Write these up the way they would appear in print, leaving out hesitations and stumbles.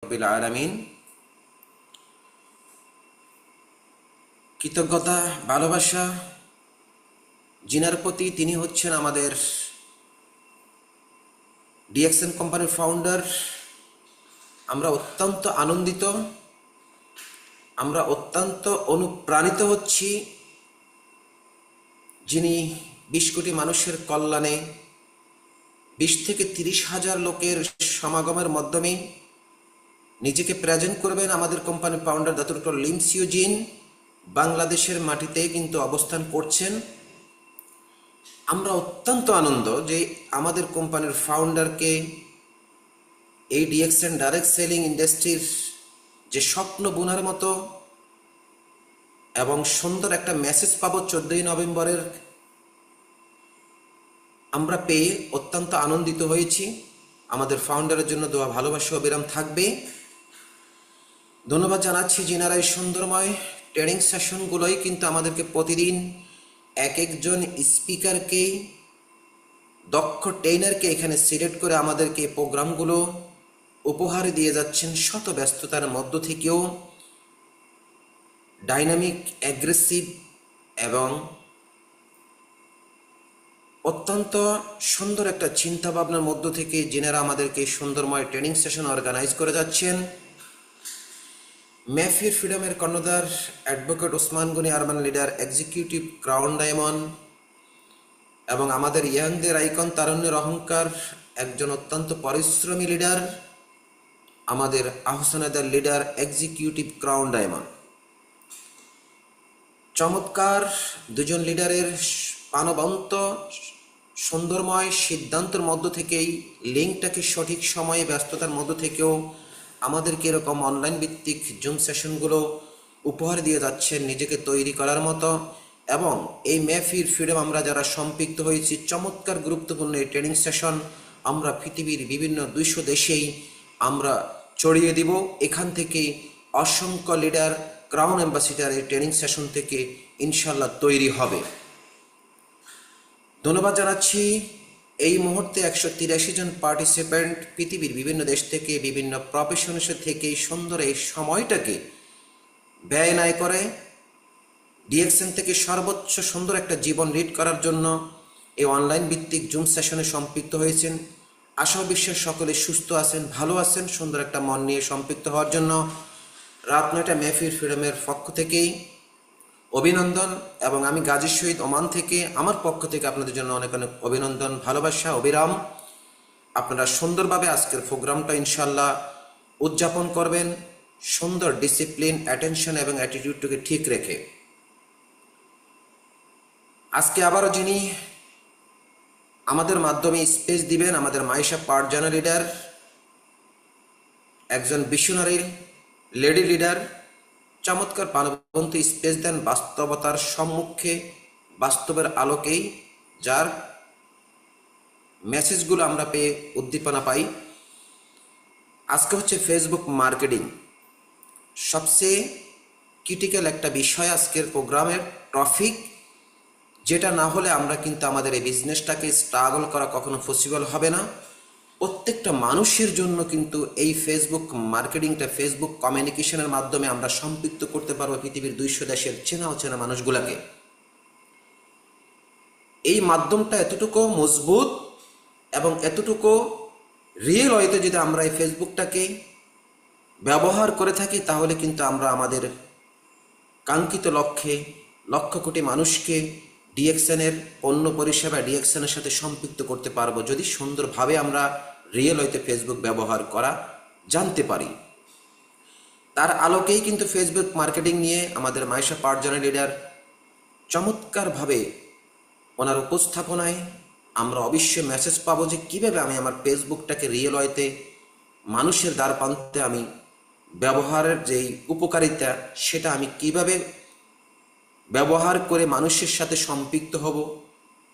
রব্বিল আলামিন। কৃতজ্ঞতা, ভালোবাসা জিনার প্রতি, তিনি হচ্ছেন আমাদের ডিএক্সএন কোম্পানির ফাউন্ডার। আমরা অত্যন্ত আনন্দিত, আমরা অত্যন্ত অনুপ্রাণিত হচ্ছি, যিনি 20 কোটি মানুষের কল্যাণে 20 থেকে 30,000 লোকের সমাগমের মাধ্যমে নিজেকে প্রেজেন্ট করবেন। আমাদের কোম্পানির ফাউন্ডার ডক্টর লিম সিউজিন বাংলাদেশের মাটিতে কিন্তু অবস্থান করছেন। আমরা অত্যন্ত আনন্দ যে আমাদের কোম্পানির ফাউন্ডারকে এই ডিএক্সএন ডাইরেক্ট সেলিং ইন্ডাস্ট্রির যে স্বপ্ন বোনার মতো এবং সুন্দর একটা মেসেজ পাবো 14ই নভেম্বরের, আমরা পেয়ে অত্যন্ত আনন্দিত হয়েছি। আমাদের ফাউন্ডারের জন্য দোয়া, ভালোবাসা অবিরাম থাকবে। ধন্যবাদ জানাচ্ছি যিনারা এই সুন্দরময় ট্রেনিং সেশনগুলোই কিন্তু আমাদেরকে প্রতিদিন এক একজন স্পিকারকে, দক্ষ ট্রেনারকে এখানে সিলেক্ট করে আমাদেরকে এই প্রোগ্রামগুলো উপহার দিয়ে যাচ্ছেন। শত ব্যস্ততার মধ্য থেকেও ডাইনামিক, অ্যাগ্রেসিভ এবং অত্যন্ত সুন্দর একটা চিন্তা ভাবনার মধ্য থেকে যিনারা আমাদেরকে সুন্দরময় ট্রেনিং সেশন অর্গানাইজ করে যাচ্ছেন। মেহফিল ফ্রিডমের কর্ণধার advocate Osman Gani, urban leader, executive crown diamond এবং আমাদের ইয়াংদের আইকন, তারুণ্যের অহংকার, একজন অত্যন্ত পরিশ্রমী লিডার, আমাদের আহসানাদার লিডার, এক্সিকিউটিভ ক্রাউন ডায়মন্ড। চমৎকার দুজন লিডারের প্রাণবন্ত সুন্দরময় সিদ্ধান্তের মধ্য থেকেই লিঙ্কটাকে সঠিক সময়ে ব্যস্ততার মধ্য থেকেও আমাদেরকে এরকম অনলাইন ভিত্তিক জুম সেশনগুলো উপহার দিয়ে যাচ্ছেন নিজেকে তৈরি করার মতো। এবং এই মেহফিল ফ্রিডম আমরা যারা সম্পৃক্ত হয়েছি, চমৎকার গুরুত্বপূর্ণ এই ট্রেনিং সেশন আমরা পৃথিবীর বিভিন্ন 200 দেশেই আমরা ছড়িয়ে দিব। এখান থেকে অসংখ্য লিডার, ক্রাউন অ্যাম্বাসিডার এই ট্রেনিং সেশন থেকে ইনশাল্লাহ তৈরি হবে। ধন্যবাদ জানাচ্ছি। এই মুহূর্তে 183 জন পার্টিসিপেন্ট পৃথিবীর বিভিন্ন দেশ থেকে, বিভিন্ন প্রফেশনের থেকে সুন্দর এই সময়টাকে ব্যয় নাই করে ডিএক্সএন থেকে সর্বোচ্চ সুন্দর একটা জীবন লিড করার জন্য এই অনলাইন ভিত্তিক জুম সেশনে সম্পৃক্ত হয়েছেন। আশা বিশ্বাস সকলে সুস্থ আছেন, ভালো আছেন। সুন্দর একটা মন নিয়ে সম্পৃক্ত হওয়ার জন্য রাত 9টা মেহফিল ফ্রিডমের পক্ষ থেকেই অভিনন্দন। এবং আমি গাজী শহীদ ওমান থেকে আমার পক্ষ থেকে আপনাদের জন্য অনেক অনেক অভিনন্দন, ভালোবাসা অবিরাম। আপনারা সুন্দরভাবে আজকের প্রোগ্রামটা ইনশাল্লাহ উদযাপন করবেন, সুন্দর ডিসিপ্লিন, অ্যাটেনশন এবং অ্যাটিটিউডটাকে ঠিক রেখে। আজকে আবারও যিনি আমাদের মাধ্যমে স্পেস দিবেন, আমাদের মাইশা পারজানা লিডার, একজন বিশনারি লেডি লিডার, চমৎকার প্রাণবন্ত স্পেস দেন বাস্তবতার সম্মুখে, বাস্তবের আলোকেই, যার মেসেজগুলো আমরা পেয়ে উদ্দীপনা পাই। আজকে হচ্ছে ফেসবুক মার্কেটিং, সবচেয়ে ক্রিটিক্যাল একটা বিষয় আজকের প্রোগ্রামের টপিক, যেটা না হলে আমরা কিন্তু আমাদের এই বিজনেসটাকে স্ট্রাগল করা কখনো পসিবল হবে না। প্রত্যেকটা মানুষের জন্য কিন্তু এই ফেসবুক মার্কেটিংটা, ফেসবুক কমিউনিকেশনের মাধ্যমে আমরা সম্পৃক্ত করতে পারবো পৃথিবীর 200 দেশের চেনা অচেনা মানুষগুলাকে। এই মাধ্যমটা এতটুকু মজবুত এবং এতটুকু রিয়েল হয়তো যদি আমরা এই ফেসবুকটাকে ব্যবহার করে থাকি, তাহলে কিন্তু আমরা আমাদের কাঙ্ক্ষিত লক্ষ্যে লক্ষ কোটি মানুষকে ডিএক্সএনের পণ্য পরিষেবা, ডিএক্সএনের সাথে সম্পৃক্ত করতে পারবো, যদি সুন্দরভাবে আমরা রিয়েল হইতে ফেসবুক ব্যবহার করা জানতে পারি। তার আলোকেই কিন্তু ফেসবুক মার্কেটিং নিয়ে আমাদের মাইশা পারজানা লিডার চমৎকারভাবে ওনার উপস্থাপনায় আমরা অবশ্যই মেসেজ পাবো যে কীভাবে আমি আমার ফেসবুকটাকে রিয়েল হইতে মানুষের দ্বার প্রান্তে আমি ব্যবহারের যেই উপকারিতা, সেটা আমি কিভাবে ব্যবহার করে মানুষের সাথে সম্পৃক্ত হব,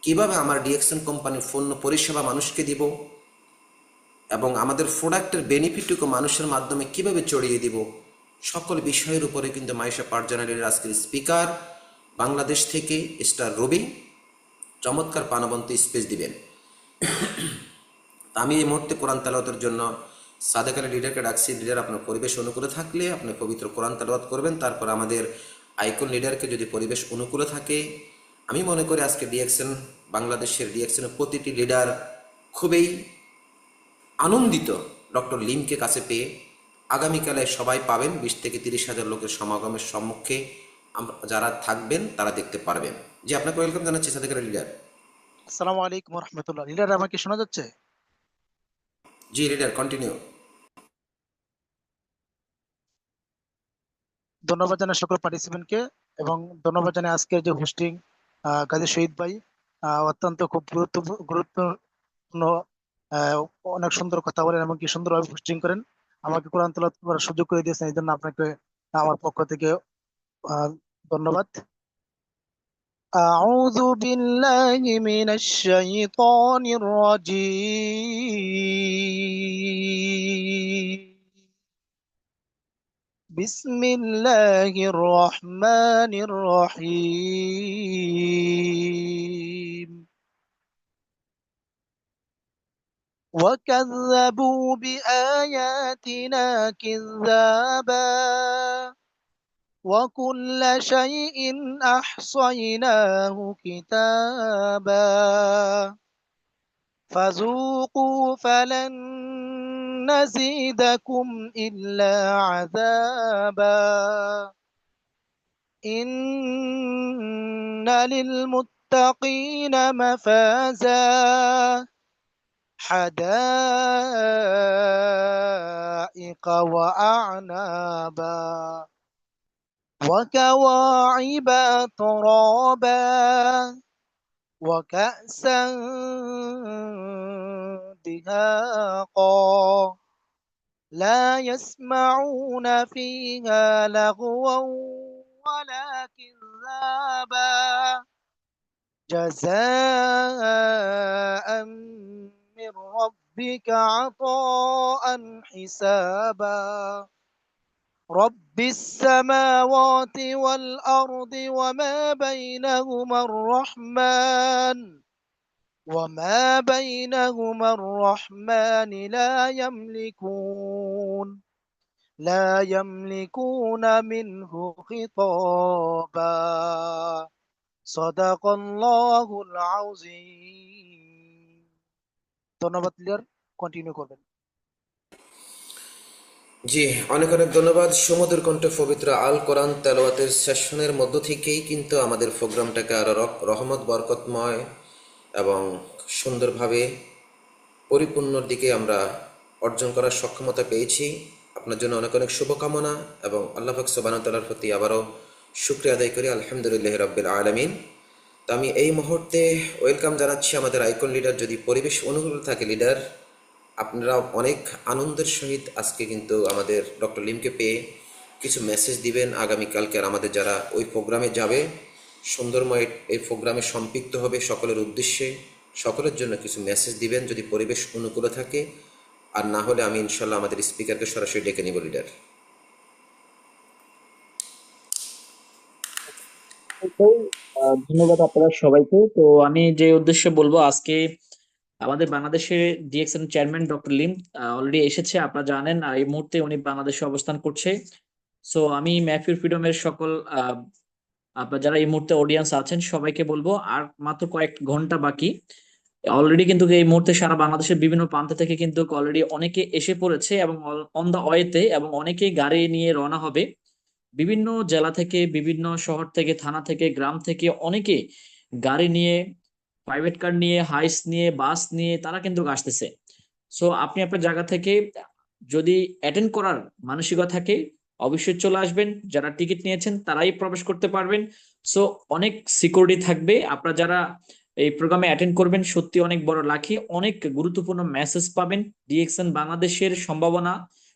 কিভাবে আমার ডিএক্সএন কোম্পানির পণ্য পরিষেবা মানুষকে দিব এবং আমাদের প্রোডাক্টের বেনিফিটটুকু মানুষের মাধ্যমে কিভাবে ছড়িয়ে দিব, সকল বিষয়ের উপরে কিন্তু মাইশা পারজানা লিডার আজকের স্পিকার বাংলাদেশ থেকে স্টার রবি চমৎকার প্রাণবন্ত স্পেস দিবেন। আমি এই মুহূর্তে কোরআন তেলাওয়াতের জন্য সাদেক আলী লিডারকে ডাকছি। লিডার, আপনার পরিবেশ অনুকূলে থাকলে আপনি পবিত্র কোরআন তেলাওয়াত করবেন। তারপর আমাদের আইকন লিডারকে যদি পরিবেশ অনুকূলে থাকে, আমি মনে করি আজকে ডিএক্সএন, বাংলাদেশের ডিএক্সএনের প্রতিটি লিডার খুবই আনন্দিত ডক্টর লিমকে কাছে পেয়ে। আগামীকালে সবাই পাবেন 20 থেকে 30 হাজার লোকের সমাগমের সম্মুখে যারা থাকবেন তারা দেখতে পারবেন। জি, আপনাকে ওয়েলকাম জানাচ্ছি সাদেক আলী লিডার। আসসালামু আলাইকুম রহমতুল্লাহ। লিডার, আমাকে শোনা যাচ্ছে? জি লিডার, কন্টিনিউ। ধন্যবাদ জানাই সকল পার্টিসিপেন্টকে, এবং ধন্যবাদ জানাই আজকের যে হোস্টিং কাজী শহীদ ভাই। অত্যন্ত খুব গুরুত্বপূর্ণ, আহ, অনেক সুন্দর কথা বলেন এবং কি সুন্দরভাবে হোস্টিং করেন। আমাকে কোরআন তেলাওয়াত করার সুযোগ করে দিয়েছেন, এই জন্য আপনাকে আমার পক্ষ থেকে আহ, ধন্যবাদ। أعوذ بالله من الشيطان الرجيم. بسم الله الرحمن الرحيم. وكذبوا بآياتنا كذابا وكل شيء أحصيناه كتابا فذوقوا فلن نزيدكم إلا عذابا. إن للمتقين مفازا حدائق وأعنابا وكواعب ترابا وكأسا دهاقا لا يسمعون فيها لغوا ولا كذابا جزاء من ربك عطاء حسابا. رب السماوات والأرض وما بينهما الرحمن لا يملكون منه خطابا. صدق الله العظيم. ধন্যবাদ লিডার, কন্টিনিউ করবেন। জি, অনেক অনেক ধন্যবাদ। সমুদ্র কণ্ঠে পবিত্র আল কোরআন তেলাওয়াতের সেশনের মধ্য থেকেই কিন্তু আমাদের প্রোগ্রামটাকে আরো রহমত বরকতময় এবং সুন্দরভাবে পরিপূর্ণর দিকে আমরা অর্জন করার সক্ষমতা পেয়েছি। আপনার জন্য অনেক অনেক শুভকামনা এবং আল্লাহ পাক সুবহানাহু ওয়া তাআলার প্রতি আবারও শুকরিয়া আদায় করি, আলহামদুলিল্লাহি রাব্বিল আলামিন। তো আমি এই মুহূর্তে ওয়েলকাম জানাচ্ছি আমাদের আইকন লিডার, যদি পরিবেশ অনুকূল থাকে লিডার, আপনারা অনেক আনন্দের সহিত আজকে কিন্তু আমাদের ডক্টর লিমকে পেয়ে কিছু মেসেজ দিবেন আগামীকালকে। আর আমাদের যারা ওই প্রোগ্রামে যাবে, সুন্দরময় এই প্রোগ্রামে সম্পৃক্ত হবে, সকলের উদ্দেশ্যে সকলের জন্য কিছু মেসেজ দিবেন যদি পরিবেশ অনুকূলে থাকে। আর না হলে আমি ইনশাল্লাহ আমাদের স্পিকারকে সরাসরি ডেকে নিব লিডার। ধন্যবাদ আপনারা সবাইকে। তো আমি যে উদ্দেশ্যে বলবো, আজকে আমাদের বাংলাদেশের DXN chairman doctor Lim already এসেছে, আপনারা জানেন। আর এই মুহূর্তে উনি বাংলাদেশে অবস্থান করছে। সো আমি ম্যাফিউর ফ্রিডমের সকল আপনারা যারা এই মুহূর্তে অডিয়েন্স আছেন সবাইকে বলবো, আর মাত্র কয়েক ঘন্টা বাকি। অলরেডি কিন্তু এই মুহূর্তে সারা বাংলাদেশের বিভিন্ন প্রান্ত থেকে কিন্তু অলরেডি অনেকে এসে পড়েছে এবং অন দা ওয়েতে, এবং অনেকেই গাড়ি নিয়ে রওনা হবে। বিভিন্ন জেলা থেকে, বিভিন্ন শহর থেকে, থানা থেকে, গ্রাম থেকে অনেকে গাড়ি নিয়ে, প্রাইভেট কার নিয়ে, হাইস নিয়ে, বাস নিয়ে তারা কিন্তু আসতেছে। সো আপনি আপনার জায়গা থেকে যদি অ্যাটেন্ড করার মানসিকতা থাকে অবশ্যই চলে আসবেন। যারা টিকিট নিয়েছেন তারাই প্রবেশ করতে পারবেন। সো অনেক সিকিউরিটি থাকবে। আপনারা যারা এই প্রোগ্রামে অ্যাটেন্ড করবেন সত্যি অনেক বড় লাকি, অনেক গুরুত্বপূর্ণ মেসেজ পাবেন। ডিএক্সএন বাংলাদেশের সম্ভাবনা,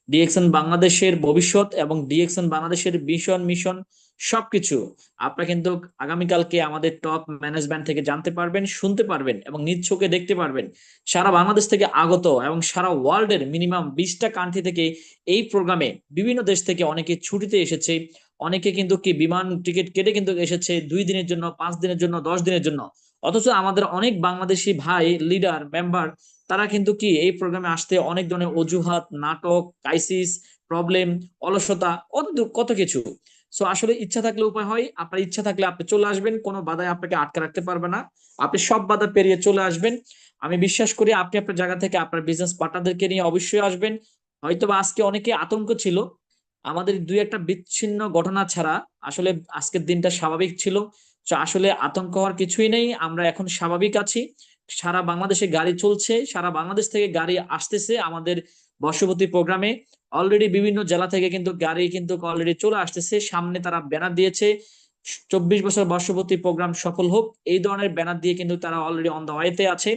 ডিএক্সএন বাংলাদেশের ভবিষ্যৎ এবং ডিএক্সএন বাংলাদেশের ভিশন মিশন সবকিছু আপনারা কিন্তু আগামীকালকে আমাদের টপ ম্যানেজমেন্ট থেকে জানতে পারবেন, শুনতে পারবেন এবং নিজ চোখে দেখতে পারবেন। সারা বাংলাদেশ থেকে আগত এবং সারা ওয়ার্ল্ডের মিনিমাম 20টা কান্ট্রি থেকে এই প্রোগ্রামে বিভিন্ন দেশ থেকে অনেকে ছুটিতে এসেছে। অনেকে কিন্তু কি বিমান টিকিট কেটে কিন্তু এসেছে 2 দিনের জন্য, 5 দিনের জন্য, 10 দিনের জন্য। অথচ আমাদের অনেক বাংলাদেশি ভাই, লিডার, মেম্বার তারা কিন্তু কি এই প্রোগ্রামে আসতে অনেক ধরনের অজুহাত, নাটক, ক্রাইসিস, প্রবলেম, অলসতা, কত কিছু। সো আসলে ইচ্ছা থাকলে উপায় হয়, আপনার ইচ্ছা থাকলে আপনি চলে আসবেন, কোনো বাধায় আপনাকে আটকে রাখতে পারবে না, আপনি সব বাধা পেরিয়ে চলে আসবেন। আমি বিশ্বাস করি আপনি আপনার জায়গা থেকে আপনার বিজনেস পার্টনারদেরকে নিয়ে অবশ্যই আসবেন। হয়তোবা আজকে অনেকে আতঙ্ক ছিল, আমাদের দুই একটা বিচ্ছিন্ন ঘটনা ছাড়া আসলে আজকের দিনটা স্বাভাবিক ছিল। তো আসলে আতঙ্ক হওয়ার কিছুই নেই, আমরা এখন স্বাভাবিক আছি। সারা বাংলাদেশে গাড়ি চলছে, সারা বাংলাদেশ থেকে গাড়ি আসতেছে আমাদের বর্ষপূর্তি প্রোগ্রামে। অলরেডি বিভিন্ন জেলা থেকে কিন্তু গাড়ি কিন্তু অলরেডি চলে আসতেছে, সামনে তারা ব্যানার দিয়েছে 24 বছর বর্ষপূর্তি প্রোগ্রাম সফল হোক, এই ধরনের ব্যানার দিয়ে কিন্তু তারা অলরেডি অন দা ওয়েতে আছে।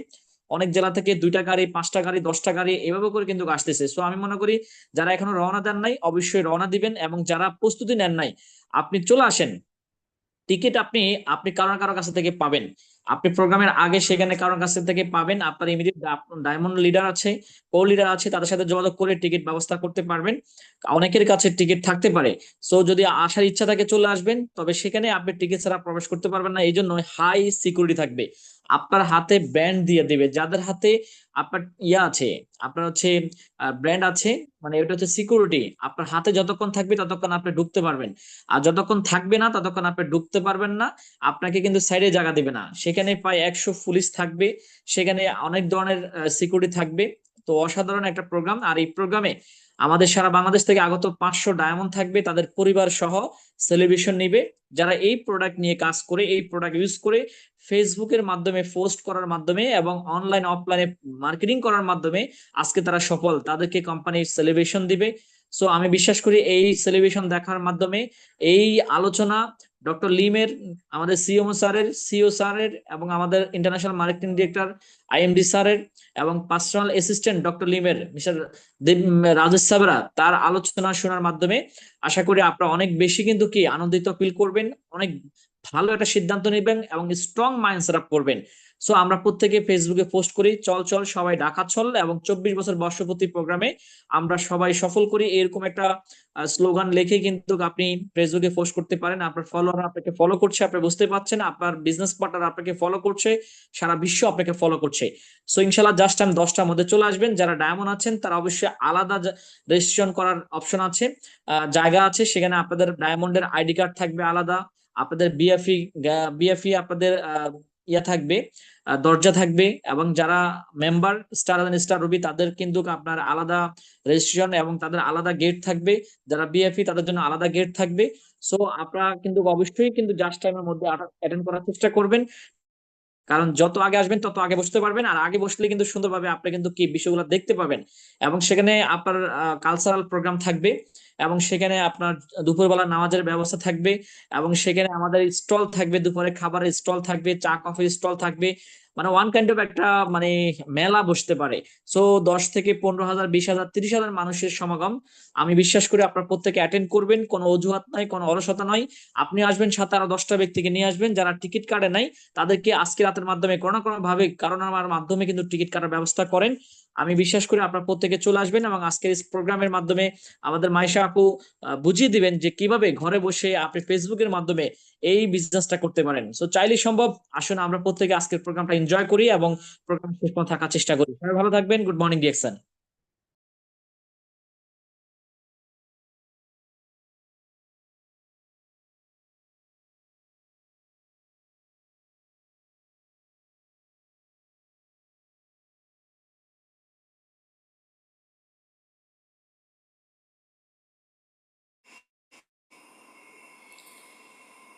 অনেক জেলা থেকে 2টা গাড়ি, 5টা গাড়ি, 10টা গাড়ি এভাবে করে কিন্তু আসতেছে। সো আমি মনে করি যারা এখনো রওনা দেন নাই অবশ্যই রওনা দিবেন, এবং যারা প্রস্তুতি নেন নাই আপনি চলে আসেন। টিকিট আপনি আপনি কারো কারো কাছে থেকে পাবেন, আপনি প্রোগ্রামের আগে সেখানে কারোর কাছ থেকে পাবেন। আপনার ইমিডিয়েট ডায়মন্ড লিডার আছে, কো লিডার আছে, তাদের সাথে যোগাযোগ করে টিকিট ব্যবস্থা করতে পারবেন। অনেকের কাছে টিকিট থাকতে পারে। সো যদি আসার ইচ্ছা থাকে চলে আসবেন, তবে সেখানে আপনি টিকিট ছাড়া প্রবেশ করতে পারবেন না, এই জন্য হাই সিকিউরিটি থাকবে। আপনার হাতে ব্যান্ড দিয়ে দিবে, যাদের হাতে আপনার আছে, আপনার হচ্ছে ব্র্যান্ড আছে, মানে এটা হচ্ছে সিকিউরিটি। আপনার হাতে যতক্ষণ থাকবে ততক্ষণ আপনি ঢুকতে পারবেন, আর যতক্ষণ থাকবে না ততক্ষণ আপনি ঢুকতে পারবেন না। আপনাকে কিন্তু সাইডে জায়গা দিবে না, সেখানে প্রায় 100 পুলিশ থাকবে, সেখানে অনেক ধরনের সিকিউরিটি থাকবে। তো অসাধারণ একটা প্রোগ্রাম। আর এই প্রোগ্রামে আমাদের সারা বাংলাদেশ থেকে আগত 500 ডায়মন্ড থাকবে, তাদের পরিবার সহ সেলিব্রেশন নিবে। যারা এই প্রোডাক্ট নিয়ে কাজ করে, এই প্রোডাক্ট ইউজ করে ফেসবুকের মাধ্যমে পোস্ট করার মাধ্যমে এবং অনলাইন অফলাইনে মার্কেটিং করার মাধ্যমে আজকে তারা সফল, তাদেরকে কোম্পানি সেলিব্রেশন দিবে। সো আমি বিশ্বাস করি এই সেলিব্রেশন দেখার মাধ্যমে, এই আলোচনা ডক্টর লিমের, আমাদের সিও স্যারের এবং আমাদের ইন্টারন্যাশনাল মার্কেটিং ডিরেক্টর আইএমডি স্যারের এবং পার্সোনাল অ্যাসিস্ট্যান্ট ডক্টর লিমের মিস্টার রাজেশ সাবরা, তার আলোচনা শোনার মাধ্যমে আশা করি আপনারা অনেক বেশি কিন্তু কি আনন্দিত ফিল করবেন, অনেক ভালো একটা সিদ্ধান্ত নেবেন এবং স্ট্রং মাইন্ড সেট আপ করবেন। সো আমরা প্রত্যেকে ফেসবুকে পোস্ট করি চল চল সবাই ঢাকা চল, এবং 24 বছর বর্ষপূর্তি প্রোগ্রামে আমরা সবাই সফল করি, এরকম একটা স্লোগান লিখে কিন্তু আপনি ফেসবুকে পোস্ট করতে পারেন। আপনার ফলোয়ার আপনাকে ফলো করছে, আপনি বুঝতে পারছেন, আপনার বিজনেস পার্টনার আপনাকে ফলো করছে, সারা বিশ্ব আপনাকে ফলো করছে। সো ইনশাল্লাহ জাস্ট টাইম 10টার মধ্যে চলে আসবেন। যারা ডায়মন্ড আছেন তারা অবশ্যই আলাদা রেজিস্ট্রেশন করার অপশন আছে, জায়গা আছে, সেখানে আপনাদের ডায়মন্ডের আইডি কার্ড থাকবে আলাদা, আপনাদের বিএফই আপনাদের থাকবে, দরজা থাকবে, এবং যারা মেম্বার স্টার রবি তাদের কিন্তু আপনার আলাদা রেজিস্ট্রেশন এবং তাদের আলাদা গেট থাকবে, যারা বিএফই তাদের জন্য আলাদা গেট থাকবে। সো আপনারা কিন্তু অবশ্যই কিন্তু জাস্ট টাইমের মধ্যে অ্যাটেন্ড করার চেষ্টা করবেন, কারণ যত আগে আসবেন তত আগে বসতে পারবেন, আর আগে বসলে কিন্তু সুন্দরভাবে আপনি কিন্তু কি বিষয়গুলো দেখতে পাবেন। এবং সেখানে আপনার কালচারাল প্রোগ্রাম থাকবে, এবং সেখানে আপনার দুপুরবেলা নামাজের ব্যবস্থা থাকবে, এবং সেখানে আমাদের স্টল থাকবে, দুপুরে খাবারের স্টল থাকবে, চা কফির স্টল থাকবে, মানে ওয়ান কাইন্ড অফ একটা মানে মেলা বসতে পারে। সো 10 থেকে 15 হাজার, 20 হাজার, 30 হাজার মানুষের সমাগম। আমি বিশ্বাস করি আপনার প্রত্যেকে অ্যাটেন্ড করবেন, কোনো অজুহাত নাই, কোনো অলসতা নয়। আপনি আসবেন, সাথে আরো 10টা ব্যক্তিকে নিয়ে আসবেন যারা টিকিট কাটে নাই, তাদেরকে আজকে রাতের মাধ্যমে কোনো না কোনো ভাবে কারণ আমার মাধ্যমে কিন্তু টিকিট কাটার ব্যবস্থা করেন। আমি বিশ্বাস করি আপনার প্রত্যেকে চলে আসবেন, এবং আজকের এই প্রোগ্রামের মাধ্যমে আমাদের মাইশা আপু বুঝিয়ে দিবেন যে কিভাবে ঘরে বসে আপনি ফেসবুকের মাধ্যমে এই বিজনেসটা করতে পারেন। সো চাইলে সম্ভব, আসুন আমরা প্রত্যেকে আজকের প্রোগ্রামটা এনজয় করি এবং প্রোগ্রাম শেষ পর্যন্ত থাকার চেষ্টা করি। সবাই ভালো থাকবেন। Good morning DXN.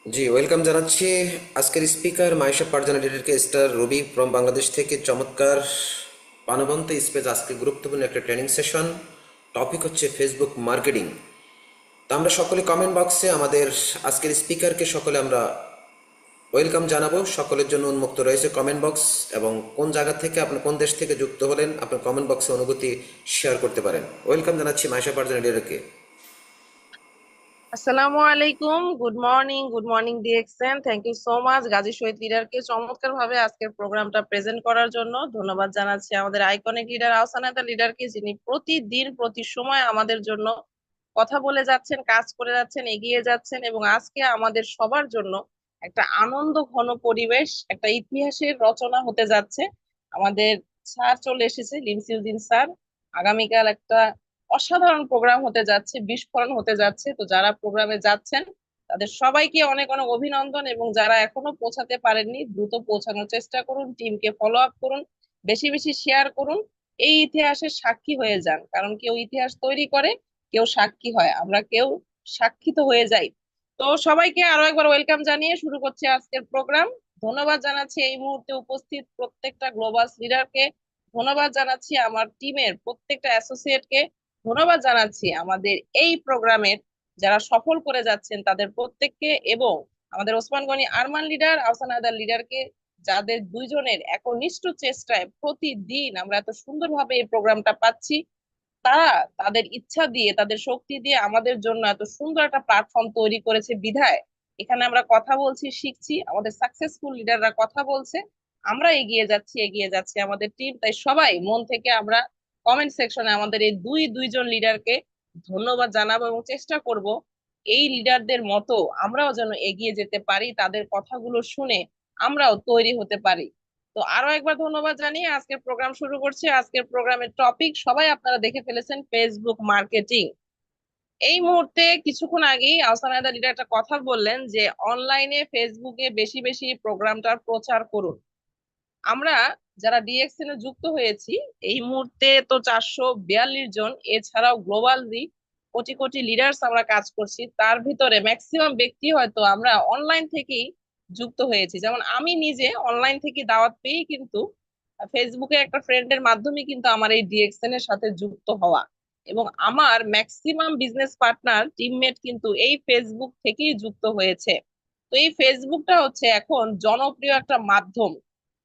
জি, ওয়েলকাম জানাচ্ছি আজকের স্পিকার মাইশা পারজানা লিডারকে, স্টার রবি ফ্রম বাংলাদেশ থেকে। চমৎকার প্রাণবন্ত স্পেস, আজকে গুরুত্বপূর্ণ একটা ট্রেনিং সেশন। টপিক হচ্ছে ফেসবুক মার্কেটিং। তা আমরা সকলে কমেন্ট বক্সে আমাদের আজকের স্পিকারকে সকলে আমরা ওয়েলকাম জানাবো। সকলের জন্য উন্মুক্ত রয়েছে কমেন্ট বক্স, এবং কোন জায়গা থেকে আপনি কোন দেশ থেকে যুক্ত হলেন আপনার কমেন্ট বক্সে অনুভূতি শেয়ার করতে পারেন। ওয়েলকাম জানাচ্ছি মাইশা পারজানা লিডারকে। আসসালামু আলাইকুম, good morning DXN. Thank you so much Gazi Shahid লিডারকে চমৎকার ভাবে আজকের প্রোগ্রামটা প্রেজেন্ট করার জন্য ধন্যবাদ জানাচ্ছি আমাদের আইকনিক লিডার আহসানাতা লিডারকে, যিনি প্রতিদিন প্রতি সময় আমাদের জন্য কথা বলে যাচ্ছেন, কাজ করে যাচ্ছেন, এগিয়ে যাচ্ছেন, এবং আজকে আমাদের সবার জন্য একটা আনন্দ ঘন পরিবেশ, একটা ইতিহাসের রচনা হতে যাচ্ছে। আমাদের স্যার চলে এসেছে, লিমসিউদ্দিন স্যার। আগামীকাল একটা অসাধারণ প্রোগ্রাম হতে যাচ্ছে, বিস্ফোরণ হতে যাচ্ছে। তো যারা প্রোগ্রামে যাচ্ছেন তাদের সবাইকে অনেক অনেক অভিনন্দন, এবং যারা এখনো পৌঁছাতে পারেননি দ্রুত পৌঁছানোর চেষ্টা করুন, টিমকে ফলো আপ করুন, বেশি বেশি শেয়ার করুন। এই ইতিহাসের সাক্ষী হয়ে যান, কারণ কেউ ইতিহাস তৈরি করে, কেউ সাক্ষী হয়, আমরা কেউ সাক্ষিত হয়ে যাই। তো সবাইকে আরো একবার ওয়েলকাম জানিয়ে শুরু করছি আজকের প্রোগ্রাম। ধন্যবাদ জানাচ্ছি এই মুহূর্তে উপস্থিত প্রত্যেকটা গ্লোবাল লিডারকে, ধন্যবাদ জানাচ্ছি আমার টিমের প্রত্যেকটা অ্যাসোসিয়েটকে, ধন্যবাদ জানাচ্ছি আমাদের এই প্রোগ্রামের যারা সফল করে যাচ্ছেন তাদের প্রত্যেককে, এবং আমাদের ওসমান গনি আরমান লিডার, আহসান হায়দার লিডারকে, যাদের দুইজনের একনিষ্ঠ চেষ্টায় প্রতিদিন আমরা এত সুন্দরভাবে এই প্রোগ্রামটা পাচ্ছি। তারা তাদের ইচ্ছা দিয়ে, তাদের শক্তি দিয়ে আমাদের জন্য এত সুন্দর একটা প্ল্যাটফর্ম তৈরি করেছে বিধায় এখানে আমরা কথা বলছি, শিখছি, আমাদের সাকসেসফুল লিডাররা কথা বলছে, আমরা এগিয়ে যাচ্ছি, এগিয়ে যাচ্ছে আমাদের টিম। তাই সবাই মন থেকে আমরা কমেন্ট সেকশনে আমাদের এই দুইজন লিডারকে ধন্যবাদ জানাবো, এবং চেষ্টা করব এই লিডারদের মতো আমরাও যেন এগিয়ে যেতে পারি, তাদের কথাগুলো শুনে আমরাও তৈরি হতে পারি। তো আরো একবার ধন্যবাদ জানিয়ে আজকের প্রোগ্রাম শুরু করছি। আজকের প্রোগ্রামের টপিক সবাই আপনারা দেখে ফেলেছেন, ফেসবুক মার্কেটিং। এই মুহূর্তে কিছুক্ষণ আগেই আহসান হায়দার লিডার একটা কথা বললেন যে অনলাইনে ফেসবুকে বেশি বেশি প্রোগ্রামটার প্রচার করুন। আমরা যারা ডিএক্সএন এ যুক্ত হয়েছি এই মুহূর্তে তো 442 জন, এছাড়াও গ্লোবালি কোটি কোটি লিডার্স আমরা কাজ করছি, তার ভিতরে ম্যাক্সিমাম ব্যক্তি হয়তো আমরা অনলাইন থেকেই যুক্ত হয়েছি। যেমন আমি নিজে অনলাইন থেকে দাওয়াত পেয়েই কিন্তু ফেসবুকে একটা ফ্রেন্ডের মাধ্যমে কিন্তু আমার এই ডিএক্সএন এর সাথে যুক্ত হওয়া, এবং আমার ম্যাক্সিমাম বিজনেস পার্টনার টিমমেট কিন্তু এই ফেসবুক থেকেই যুক্ত হয়েছে। তো এই ফেসবুকটা হচ্ছে এখন জনপ্রিয় একটা মাধ্যম।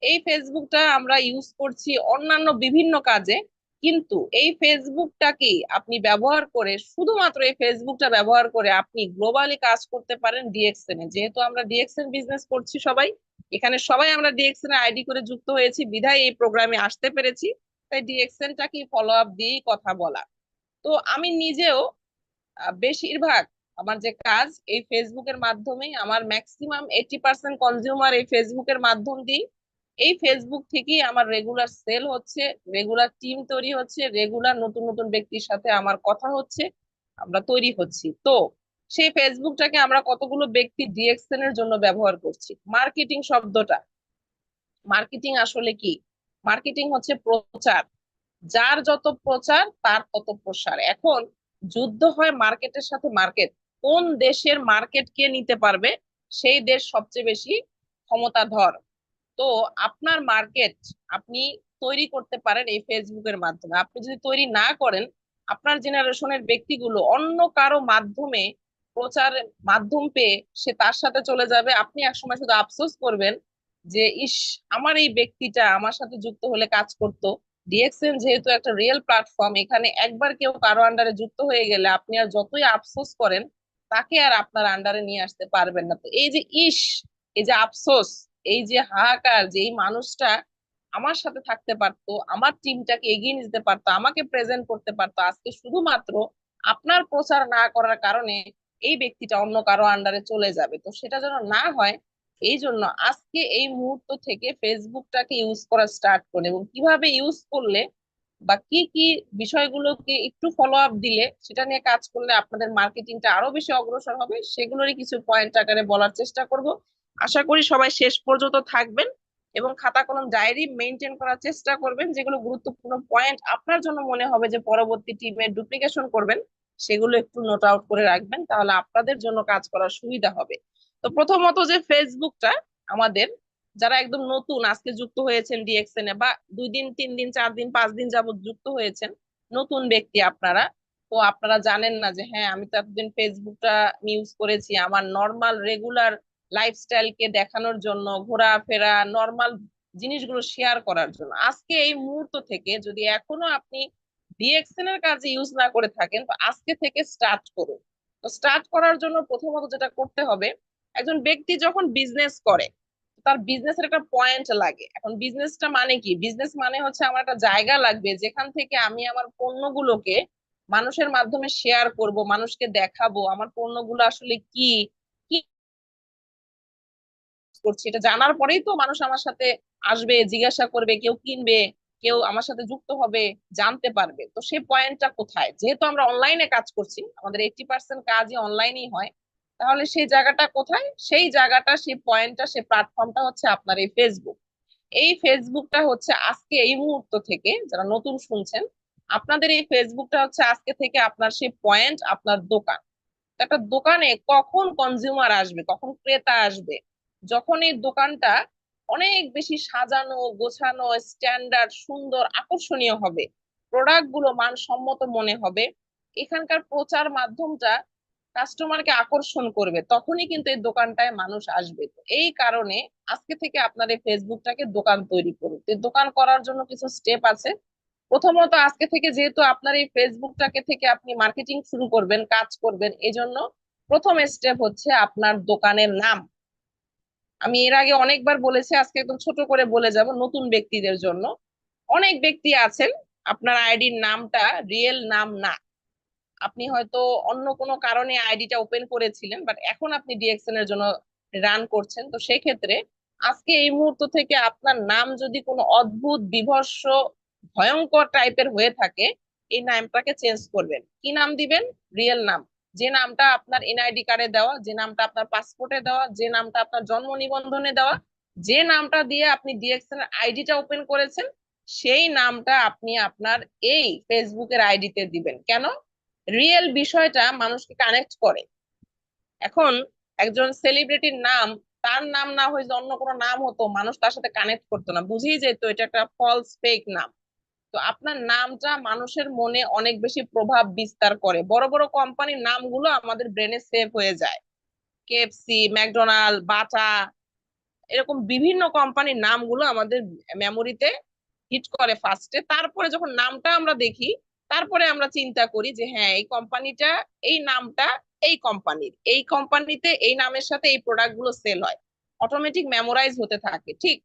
এই ফেসবুকটা আমরা ইউজ করছি অন্যান্য বিভিন্ন কাজে, কিন্তু এই ফেসবুকটাকে আপনি ব্যবহার করে, শুধুমাত্র এই ফেসবুকটা ব্যবহার করে আপনি গ্লোবালি কাজ করতে পারেন ডিএক্সএন এ। যেহেতু আমরা ডিএক্সএন বিজনেস করছি সবাই, এখানে সবাই আমরা ডিএক্সএন এর আইডি করে যুক্ত হয়েছি বিধায় এই প্রোগ্রামে আসতে পেরেছি। তাই ডিএক্সএন টাকে ফলো আপ দিয়েই কথা বলা। তো আমি নিজেও বেশিরভাগ আমার যে কাজ এই ফেসবুকের মাধ্যমে, আমার ম্যাক্সিমাম 80% কনজিউমার এই ফেসবুকের মাধ্যম দিয়ে। এই ফেসবুক থেকেই আমার রেগুলার সেল হচ্ছে, রেগুলার টিম তৈরি হচ্ছে, রেগুলার নতুন নতুন ব্যক্তির সাথে আমার কথা হচ্ছে, আমরা তৈরি হচ্ছি। তো সেই ফেসবুকটাকে আমরা কতগুলো ব্যক্তি ডিএক্সএন এর জন্য ব্যবহার করছি। মার্কেটিং শব্দটা, মার্কেটিং আসলে কি? মার্কেটিং হচ্ছে প্রচার। যার যত প্রচার তার তত প্রসার। এখন যুদ্ধ হয় মার্কেটের সাথে মার্কেট, কোন দেশের মার্কেট কে নিতে পারবে সেই দেশ সবচেয়ে বেশি ক্ষমতাধর। তো আপনার মার্কেট আপনি তৈরি করতে পারেন এই ফেসবুকের মাধ্যমে। আপনি যদি তৈরি না করেন, আপনার জেনারেশনের ব্যক্তিগুলো অন্য কারো মাধ্যমে প্রচার মাধ্যম পেয়ে সে তার সাথে চলে যাবে। আপনি একসময় শুধু আফসোস করবেন যে ইস, আমার এই ব্যক্তিটা আমার সাথে যুক্ত হলে কাজ করতো। ডিএক্সএন যেহেতু একটা রিয়েল প্ল্যাটফর্ম, এখানে একবার কেউ কারো আন্ডারে যুক্ত হয়ে গেলে আপনি আর যতই আফসোস করেন তাকে আর আপনার আন্ডারে নিয়ে আসতে পারবেন না। তো এই যে ইস, এই যে আফসোস, এই যে হাহাকার, যে এই মানুষটা আমার সাথে থাকতে পারতো, আমার টিমটাকে এগিয়ে নিয়ে যেতে পারতো, আমাকে প্রেজেন্ট করতে পারতো, আজকে শুধুমাত্র আপনার প্রচার না করার কারণে এই ব্যক্তিটা অন্য কারো আন্ডারে চলে যাবে। তো সেটা যেন না হয়, এই জন্য আজকে এই মুহূর্ত থেকে ফেসবুকটাকে ইউজ করা স্টার্ট করুন, এবং কিভাবে ইউজ করলে বা কি কি বিষয়গুলোকে একটু ফলো আপ দিলে সেটা নিয়ে কাজ করলে আপনাদের মার্কেটিংটা আরো বেশি অগ্রসর হবে, সেগুলোরই কিছু পয়েন্ট আকারে বলার চেষ্টা করব। আশা করি সবাই শেষ পর্যন্ত থাকবেন এবং খাতা কলম ডায়েরি মেনটেন করার চেষ্টা করবেন। যেগুলো গুরুত্বপূর্ণ পয়েন্ট আপনার জন্য মনে হবে যে পরবর্তী টিমে ডুপ্লিকেশন করবেন, সেগুলো একটু নোট আউট করে রাখবেন, তাহলে আপনাদের জন্য কাজ করার সুবিধা হবে। তো প্রথমত যে ফেসবুকটা আমাদের, যারা একদম নতুন আজকে যুক্ত হয়েছেন ডিএক্সএন এ, বা 2 দিন 3 দিন 4 দিন 5 দিন যাবত যুক্ত হয়েছেন, নতুন ব্যক্তি আপনারা, তো আপনারা জানেন না যে হ্যাঁ আমি তো এতদিন ফেসবুকটা ইউজ করেছি আমার নর্মাল রেগুলার লাইফস্টাইলকে দেখানোর জন্য, ঘোরাফেরা, নর্মাল জিনিসগুলো শেয়ার করার জন্য। আজকে এই মুহূর্ত থেকে যদি এখনো আপনি ডিএক্সএন এর কাজে ইউজ না করে থাকেন, তো আজকে থেকে স্টার্ট করুন। তো স্টার্ট করার জন্য প্রথমত যেটা করতে হবে, একজন ব্যক্তি যখন বিজনেস করে তার বিজনেসের একটা পয়েন্ট লাগে। এখন বিজনেসটা মানে কি? বিজনেস মানে হচ্ছে আমার একটা জায়গা লাগবে যেখান থেকে আমি আমার পণ্যগুলোকে মানুষের মাধ্যমে শেয়ার করব, মানুষকে দেখাবো আমার পণ্যগুলো আসলে কি কি করছি, এটা জানার পরেই তো মানুষ আমার সাথে আসবে, জিজ্ঞাসা করবে, কেউ কিনবে, কেউ আমার সাথে যুক্ত হবে, জানতে পারবে। তো সেই পয়েন্টটা কোথায়? যেহেতু আমরা অনলাইনে কাজ করছি, আমাদের 80% কাজই অনলাইনেই হয়, তাহলে সেই জায়গাটা কোথায়? সেই জায়গাটা, সেই পয়েন্টটা, সেই প্ল্যাটফর্মটা হচ্ছে আপনার এই ফেসবুক। এই ফেসবুকটা হচ্ছে আজকে এই মুহূর্ত থেকে, যারা নতুন শুনছেন, আপনাদের এই ফেসবুকটা হচ্ছে আজকে থেকে আপনার সেই পয়েন্ট, আপনার দোকান। তো একটা দোকানে কখন কনজিউমার আসবে, কখন ক্রেতা আসবে? যখন এই দোকানটা অনেক বেশি সাজানো গোছানো, স্ট্যান্ডার্ড, সুন্দর, আকর্ষণীয় হবে, প্রোডাক্ট গুলো মানসম্মত মনে হবে, এখানকার প্রচার মাধ্যমটা কাস্টমারকে আকর্ষণ করবে, তখনই কিন্তু এই দোকানটায় মানুষ আসবে। তো এই কারণে আজকে থেকে আপনার এই ফেসবুকটাকে দোকান তৈরি করুন। তো দোকান করার জন্য কিছু স্টেপ আছে। প্রথমত, আজকে থেকে যেহেতু আপনার এই ফেসবুকটাকে থেকে আপনি মার্কেটিং শুরু করবেন, কাজ করবেন, এই জন্য প্রথম স্টেপ হচ্ছে আপনার দোকানের নাম। আমি এর আগে অনেকবার বলেছি, আজকে একদম ছোট করে বলে যাব নতুন ব্যক্তিদের জন্য। অনেক ব্যক্তি আছেন, আপনার আইডির নামটা রিয়েল নাম না। আপনি হয়তো অন্য কোনো কারণে আইডিটা ওপেন করেছিলেন, বাট এখন আপনি ডিএক্সএন এর জন্য রান করছেন। তো সেই ক্ষেত্রে আজকে এই মুহূর্ত থেকে আপনার নাম যদি কোনো অদ্ভুত, বিভৎস, ভয়ঙ্কর টাইপের হয়ে থাকে, এই নামটাকে চেঞ্জ করবেন। কি নাম দিবেন? রিয়েল নাম। যে নামটা আপনার এনআইডি কার্ডে দেওয়া, যে নামটা আপনার পাসপোর্টে দেওয়া, যে নামটা আপনার জন্ম নিবন্ধনে দেওয়া, যে নামটা দিয়ে আপনি ডিএক্সএন আইডিটা ওপেন করেছেন, সেই নামটা আপনি আপনার এই ফেসবুকের আইডিতে দিবেন। কেন? রিয়েল বিষয়টা মানুষকে কানেক্ট করে। এখন একজন সেলিব্রিটির নাম, তার নাম না হয়ে যদি অন্য কোনো নাম হতো, মানুষ তার সাথে কানেক্ট করতো না, বুঝেই যেত এটা একটা ফলস, ফেক নাম। তো আপনার নামটা মানুষের মনে অনেক বেশি প্রভাব বিস্তার করে। বড় বড় কোম্পানির নামগুলো আমাদের ব্রেনে সেভ হয়ে যায়। কেএফসি, ম্যাকডোনাল্ড, বাটা, এরকম বিভিন্ন কোম্পানির নামগুলো আমাদের মেমোরিতে হিট করে ফার্স্টে। তারপরে যখন নামটা আমরা দেখি, তারপরে আমরা চিন্তা করি যে হ্যাঁ, এই কোম্পানিটা, এই নামটা এই কোম্পানির, এই কোম্পানিতে এই নামের সাথে এই প্রোডাক্ট গুলো সেল হয়। অটোমেটিক মেমোরাইজ হতে থাকে। ঠিক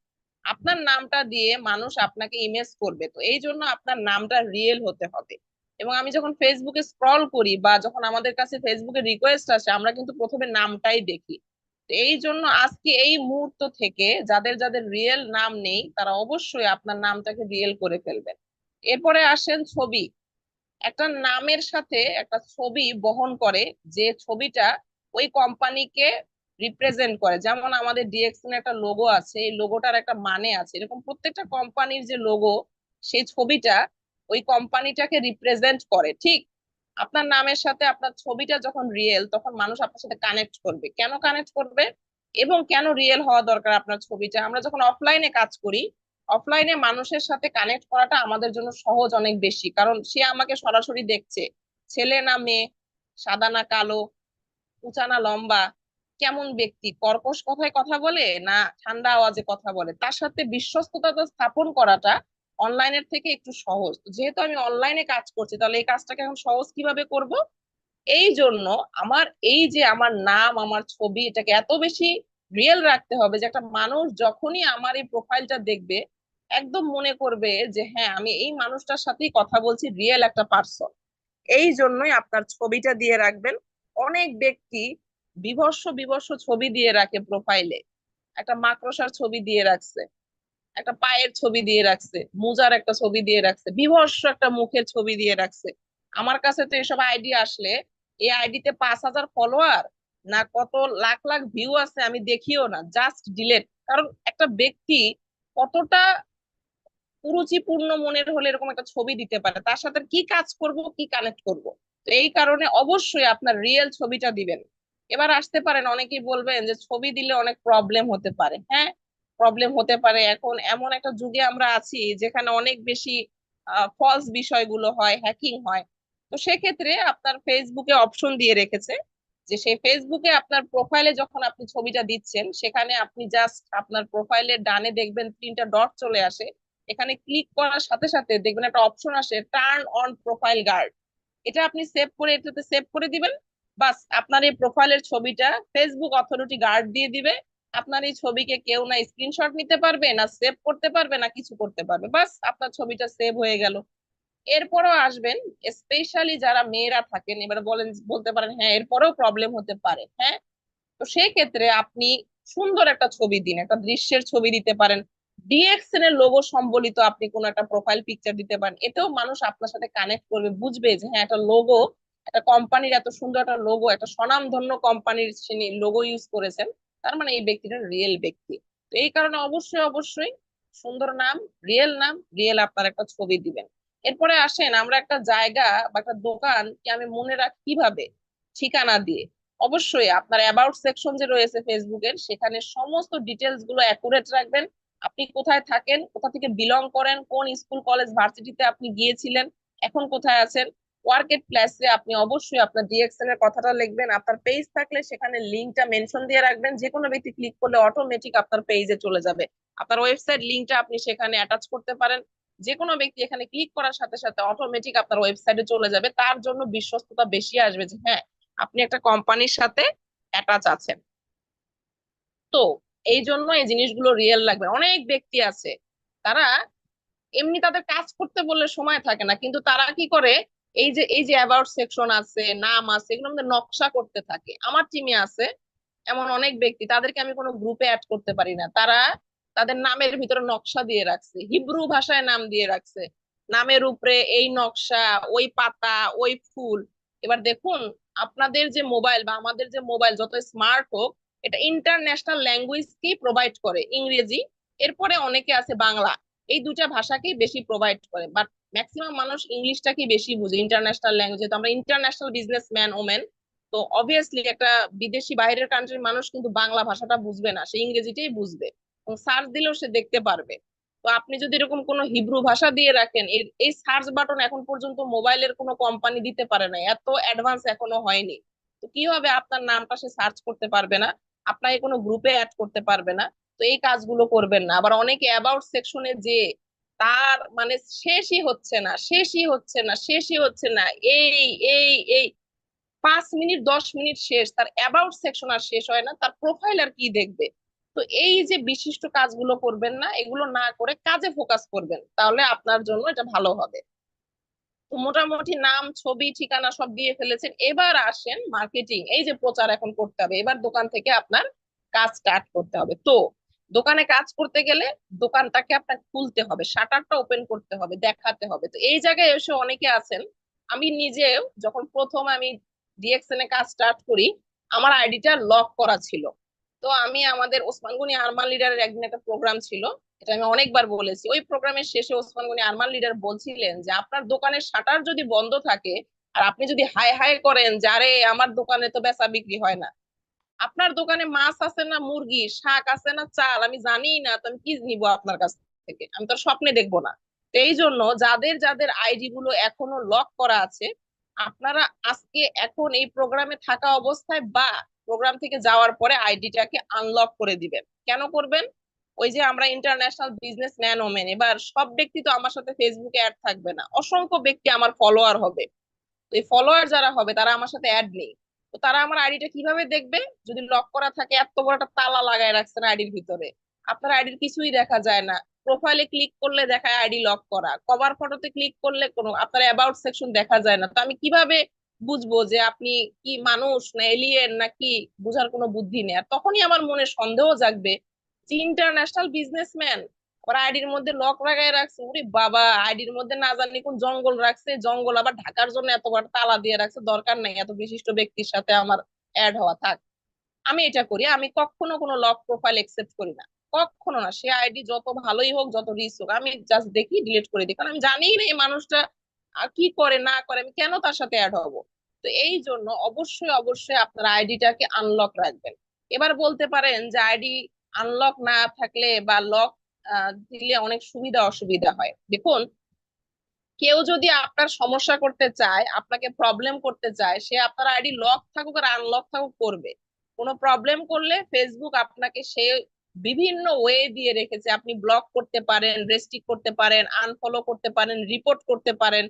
আপনার নামটা দিয়ে মানুষ আপনাকে ইমেজ করবে। তো এই জন্য আপনার নামটা রিয়েল হতে হবে। এবং আমি যখন ফেসবুকে স্ক্রল করি বা যখন আমাদের কাছে ফেসবুকে রিকোয়েস্ট আসে, আমরা কিন্তু প্রথমে নামটাই দেখি। তো এই জন্য আজকে এই মুহূর্ত থেকে যাদের যাদের রিয়েল নাম নেই, তারা অবশ্যই আপনার নামটাকে রিয়েল করে ফেলবেন। এরপরে আসেন ছবি। একটা নামের সাথে একটা ছবি বহন করে, যে ছবিটা ওই কোম্পানিকে রিপ্রেজেন্ট করে। যেমন আমাদের ডিএক্সএন একটা লোগো আছে, এই লোগোটার একটা মানে আছে। এরকম প্রত্যেকটা কোম্পানির যে লোগো, সেই ছবিটা ওই কোম্পানিটাকে রিপ্রেজেন্ট করে। ঠিক আপনার নামের সাথে আপনার ছবিটা যখন রিয়েল, তখন মানুষ আপনার সাথে কানেক্ট করবে। কেন কানেক্ট করবে এবং কেন রিয়েল হওয়া দরকার আপনার ছবিটা? আমরা যখন অফলাইনে কাজ করি, অফলাইনে মানুষের সাথে কানেক্ট করাটা আমাদের জন্য সহজ অনেক বেশি, কারণ সে আমাকে সরাসরি দেখছে। ছেলে না মেয়ে, সাদা না কালো, উঁচা না লম্বা, কেমন ব্যক্তি, কর্কশ কথায় কথা বলে না ঠান্ডা আওয়াজে কথা বলে, তার সাথে বিশ্বস্ততা স্থাপন করাটা অনলাইনের থেকে একটু সহজ। তো যেহেতু আমি অনলাইনে কাজ করছি, তাহলে এই কাজটাকে এখন সহজ কিভাবে করব? এই জন্য আমার এই যে আমার নাম, আমার ছবি, এটাকে এত বেশি রিয়েল রাখতে হবে যে একটা মানুষ যখনই আমার এই প্রোফাইলটা দেখবে, একদম মনে করবে যে হ্যাঁ, আমি এই মানুষটার সাথেই কথা বলছি, রিয়েল একটা পার্সন। এই জন্যই আপনার ছবিটা দিয়ে রাখবেন। অনেক ব্যক্তি বিভৎস বিভৎস ছবি দিয়ে রাখে প্রোফাইলে। একটা মাকড়সার ছবি দিয়ে রাখছে, একটা পায়ের ছবি দিয়ে রাখছে, মোজার একটা ছবি দিয়ে রাখছে, বিভৎস একটা মুখের ছবি দিয়ে রাখছে। আমার কাছে তো এসব আইডি আসলে, এই আইডিতে 5,000 ফলোয়ার না কত লাখ লাখ ভিউ আছে, আমি দেখিও না, জাস্ট ডিলেট। কারণ একটা ব্যক্তি কতটা কুরুচিপূর্ণ মনের হলে এরকম একটা ছবি দিতে পারে? তার সাথে কি কাজ করব, কি কানেক্ট করব? তো এই কারণে অবশ্যই আপনার রিয়েল ছবিটা দিবেন। এবার আসতে পারেন, অনেকেই বলবেন যে ছবি দিলে অনেক প্রবলেম হতে পারে। হ্যাঁ, প্রবলেম হতে পারে। এখন এমন একটা যুগে আমরা আছি যেখানে অনেক বেশি ফলস বিষয়গুলো হয়, হ্যাকিং হয়। তো সেক্ষেত্রে আপনার ফেসবুকে অপশন দিয়ে রেখেছে যে সেই ফেসবুকে আপনার প্রোফাইলে যখন আপনি ছবিটা দিচ্ছেন, সেখানে আপনি জাস্ট আপনার প্রোফাইলের ডানে দেখবেন 3টা ডট চলে আসে। এখানে ক্লিক করার সাথে সাথে দেখবেন একটা অপশন আসে, টার্ন অন প্রোফাইল গার্ড। এটা আপনি সেভ করে, এটাতে সেভ করে দিবেন। বাস, আপনার এই প্রোফাইলের ছবিটা ফেসবুক অথরিটি গার্ড দিয়ে দিবে। আপনার এই ছবিকে কেউ না স্ক্রিনশট নিতে পারবে, না সেভ করতে পারবে, না কিছু করতে পারবে। বাস, আপনার ছবিটা সেভ হয়ে গেল। এরপরও আসবেন, স্পেশালি যারা মেয়েরা থাকেন, এবার বলতে পারেন হ্যাঁ এরপরেও প্রবলেম হতে পারে। হ্যাঁ, তো সেই ক্ষেত্রে আপনি সুন্দর একটা ছবি দিন, একটা দৃশ্যের ছবি দিতে পারেন। ডিএক্সএন এর লোগো সম্বলিত আপনি কোন একটা প্রোফাইল পিকচার দিতে পারেন, এতেও মানুষ আপনার সাথে কানেক্ট করবে, বুঝবে যে হ্যাঁ একটা লোগো, একটা কোম্পানির এত সুন্দর একটা লোগো, একটা স্বনামধন্য কোম্পানির তিনি লোগো ইউজ করেছেন, তার মানে এই ব্যক্তিটা রিয়েল ব্যক্তি। তো এই কারণে অবশ্যই অবশ্যই সুন্দর নাম, রিয়েল আপনার একটা ছবি দিবেন। এরপরে আসেন আমরা একটা জায়গা বা একটা দোকান কি আমি মনে রাখি কিভাবে, ঠিকানা দিয়ে। অবশ্যই আপনার অ্যাবাউট সেকশন যে রয়েছে ফেসবুকের, সেখানে সমস্ত ডিটেলস গুলো অ্যাকুরেট রাখবেন। আপনি কোথায় থাকেন, কোথা থেকে বিলং করেন, কোন স্কুল কলেজ ভার্সিটিতে আপনি গিয়েছিলেন, এখন কোথায় আছেন, ওয়ার্কেট প্লেসে আপনি অবশ্যই আপনার ডিএক্সএন এর কথাটা লিখবেন। আপনার পেজ থাকলে সেখানে লিঙ্কটা মেনশন দিয়ে রাখবেন, যে কোনো ব্যক্তি ক্লিক করলে অটোমেটিক আপনার পেজে চলে যাবে। আপনার ওয়েবসাইট লিঙ্কটা আপনি সেখানে অ্যাটাচ করতে পারেন, যে কোনো ব্যক্তি এখানে ক্লিক করার সাথে সাথে অটোমেটিক আপনার ওয়েবসাইটে চলে যাবে, তার জন্য বিশ্বস্ততা বেশি আসবে যে হ্যাঁ আপনি একটা কোম্পানির সাথে অ্যাটাচ আছেন। তো এই জন্য এই জিনিসগুলো রিয়েল লাগবে। অনেক ব্যক্তি আছে তারা এমনি তাদের কাজ করতে বললে সময় থাকে না, কিন্তু তারা কি করে, এই যে অ্যাবাউট সেকশন আছে, নাম আছে, এগুলো আমাদের নকশা করতে থাকে। আমার টিমে আছে এমন অনেক ব্যক্তি, তাদেরকে আমি কোনো গ্রুপে অ্যাড করতে পারি না, তারা তাদের নামের ভিতরে নকশা দিয়ে রাখছে, হিব্রু ভাষায় নাম দিয়ে রাখছে, নামের উপরে এই নকশা, ওই পাতা, ওই ফুল। এবার দেখুন, আপনাদের যে মোবাইল বা আমাদের যে মোবাইল যত স্মার্ট হোক, এটা ইন্টারন্যাশনাল ল্যাঙ্গুয়েজ কি প্রোভাইড করে, ইংরেজি, এরপরে অনেকে আছে বাংলা, এই দুটা ভাষাকেই বেশি প্রোভাইড করে। বাট ম্যাক্সিমাম মানুষ ইংলিশটাকে বেশি বুঝে, ইন্টারন্যাশনাল ল্যাঙ্গুয়েজ, যেহেতু আমরা ইন্টারন্যাশনাল বিজনেসম্যান ওমেন, তো অবভিয়াসলি একটা বিদেশি বাইরের কান্ট্রির মানুষ কিন্তু বাংলা ভাষাটা বুঝবে না, সে ইংরেজিটাই বুঝবে, এবং সার্চ দিলেও সে দেখতে পারবে। তো আপনি যদি এরকম কোনো হিব্রু ভাষা দিয়ে রাখেন, এই সার্চ বাটন এখন পর্যন্ত মোবাইলের কোনো কোম্পানি দিতে পারে না, এত অ্যাডভান্স এখনো হয়নি। তো কি হবে, আপনার নামটা সে সার্চ করতে পারবে না, আপনাকে কোনো গ্রুপে অ্যাড করতে পারবে না। তো এই কাজগুলো করবেন না। আবার অনেকে অ্যাবাউট সেকশনে যে তার মানে শেষই হচ্ছে না, এই এই এই 5 মিনিট 10 মিনিট শেষ, তার অ্যাবাউট সেকশন আর শেষ হয় না, তার প্রোফাইল আর কি দেখবে। তো এই যে বিশিষ্ট কাজগুলো করবেন না, এগুলো না করে কাজে ফোকাস করবেন, তাহলে আপনার জন্য এটা ভালো হবে। তো মোটামুটি নাম, ছবি, ঠিকানা সব দিয়ে ফেলেছেন, এবার আসেন মার্কেটিং, এই যে প্রচার এখন করতে হবে, এবার দোকান থেকে আপনার কাজ স্টার্ট করতে হবে। তো দোকানে কাজ করতে গেলে দোকানটাকে আপনার খুলতে হবে, শাটারটা ওপেন করতে হবে, দেখাতে হবে। তো এই জায়গায় এসে অনেকে আছেন, আমি নিজেও যখন প্রথম আমি ডিএক্সএন এ কাজ স্টার্ট করি, আমার আইডিটা লক করা ছিল। তো আমি আমাদের ওসমান গনি আরমান লিডারের একদিন একটা প্রোগ্রাম ছিল, এটা আমি অনেকবার বলেছি, ওই প্রোগ্রামের শেষে ওসমান গনি আরমান লিডার বলছিলেন যে আপনার দোকানের শাটার যদি বন্ধ থাকে আর আপনি যদি হাই হাই করেন যে আরে আমার দোকানে তো বেচা বিক্রি হয় না, আপনার দোকানে মাছ আছে না মুরগি, শাক আছে না চাল, আমি জানি না, তো আমি কি নিব আপনার কাছ থেকে, আমি তো স্বপ্নে দেখবো না। তো এই জন্য যাদের যাদের আইডি গুলো এখনো লক করা আছে, আপনারা আজকে এখন এই প্রোগ্রামে থাকা অবস্থায় বা প্রোগ্রাম থেকে যাওয়ার পরে আইডিটাকে আনলক করে দিবেন। কেন করবেন, ওই যে আমরা ইন্টারন্যাশনাল বিজনেস ম্যান ওমেন, এবার সব ব্যক্তি তো আমার সাথে ফেসবুকে অ্যাড থাকবে না, অসংখ্য ব্যক্তি আমার ফলোয়ার হবে। তো এই ফলোয়ার যারা হবে তারা আমার সাথে অ্যাড নেই, তো তারা আমার আইডিটা কিভাবে দেখবে, যদি লক করা থাকে, এত বড় একটা তালা লাগায় রাখছেন আইডির ভিতরে, আপনার আইডির কিছুই দেখা যায় না, প্রোফাইলে ক্লিক করলে দেখায় আইডি লক করা, কভার ফটোতে ক্লিক করলে কোনো আপনার অ্যাবাউট সেকশন দেখা যায় না, তো আমি কিভাবে বুঝবো যে আপনি কি মানুষ না এলিয়েন নাকি, বুঝার কোনো বুদ্ধি নেই। আর তখনই আমার মনে সন্দেহ জাগবে যে ইন্টারন্যাশনাল বিজনেসম্যান আবার আইডির মধ্যে লক লাগাই রাখছে, ওরে বাবা, আইডির মধ্যে না জানি কোন জঙ্গল রাখছে, জঙ্গল আবার ঢাকার জন্য এত বড় তালা দিয়ে রাখছে, দরকার নাই এত বিশিষ্ট ব্যক্তির সাথে আমার অ্যাড হওয়া, থাক। আমি এটা করি, আমি কখনো কোনো লক প্রোফাইল একসেপ্ট করি না, কখনো না। সে আইডি যত ভালোই হোক, যত রিচ হোক, আমি জাস্ট দেখি, ডিলিট করে দিই, কারণ আমি জানি না এই মানুষটা কি করে না করে, আমি কেন তার সাথে অ্যাড হব। তো এই জন্য অবশ্যই অবশ্যই আপনার আইডিটাকে আনলক রাখবেন। এবার বলতে পারেন যে আইডি আনলক না থাকলে বা লক দিলে অনেক সুবিধা অসুবিধা হয়। দেখুন, কেউ যদি আপনার সমস্যা করতে চায়, আপনাকে প্রবলেম করতে চায়, সে আপনার আইডি লক থাকুক আর আনলক থাকুক করবে। কোনো প্রবলেম করলে ফেসবুক আপনাকে সে বিভিন্ন ওয়ে দিয়ে রেখেছে, আপনি ব্লক করতে পারেন, রেস্ট্রিক্ট করতে পারেন, আনফলো করতে পারেন, রিপোর্ট করতে পারেন,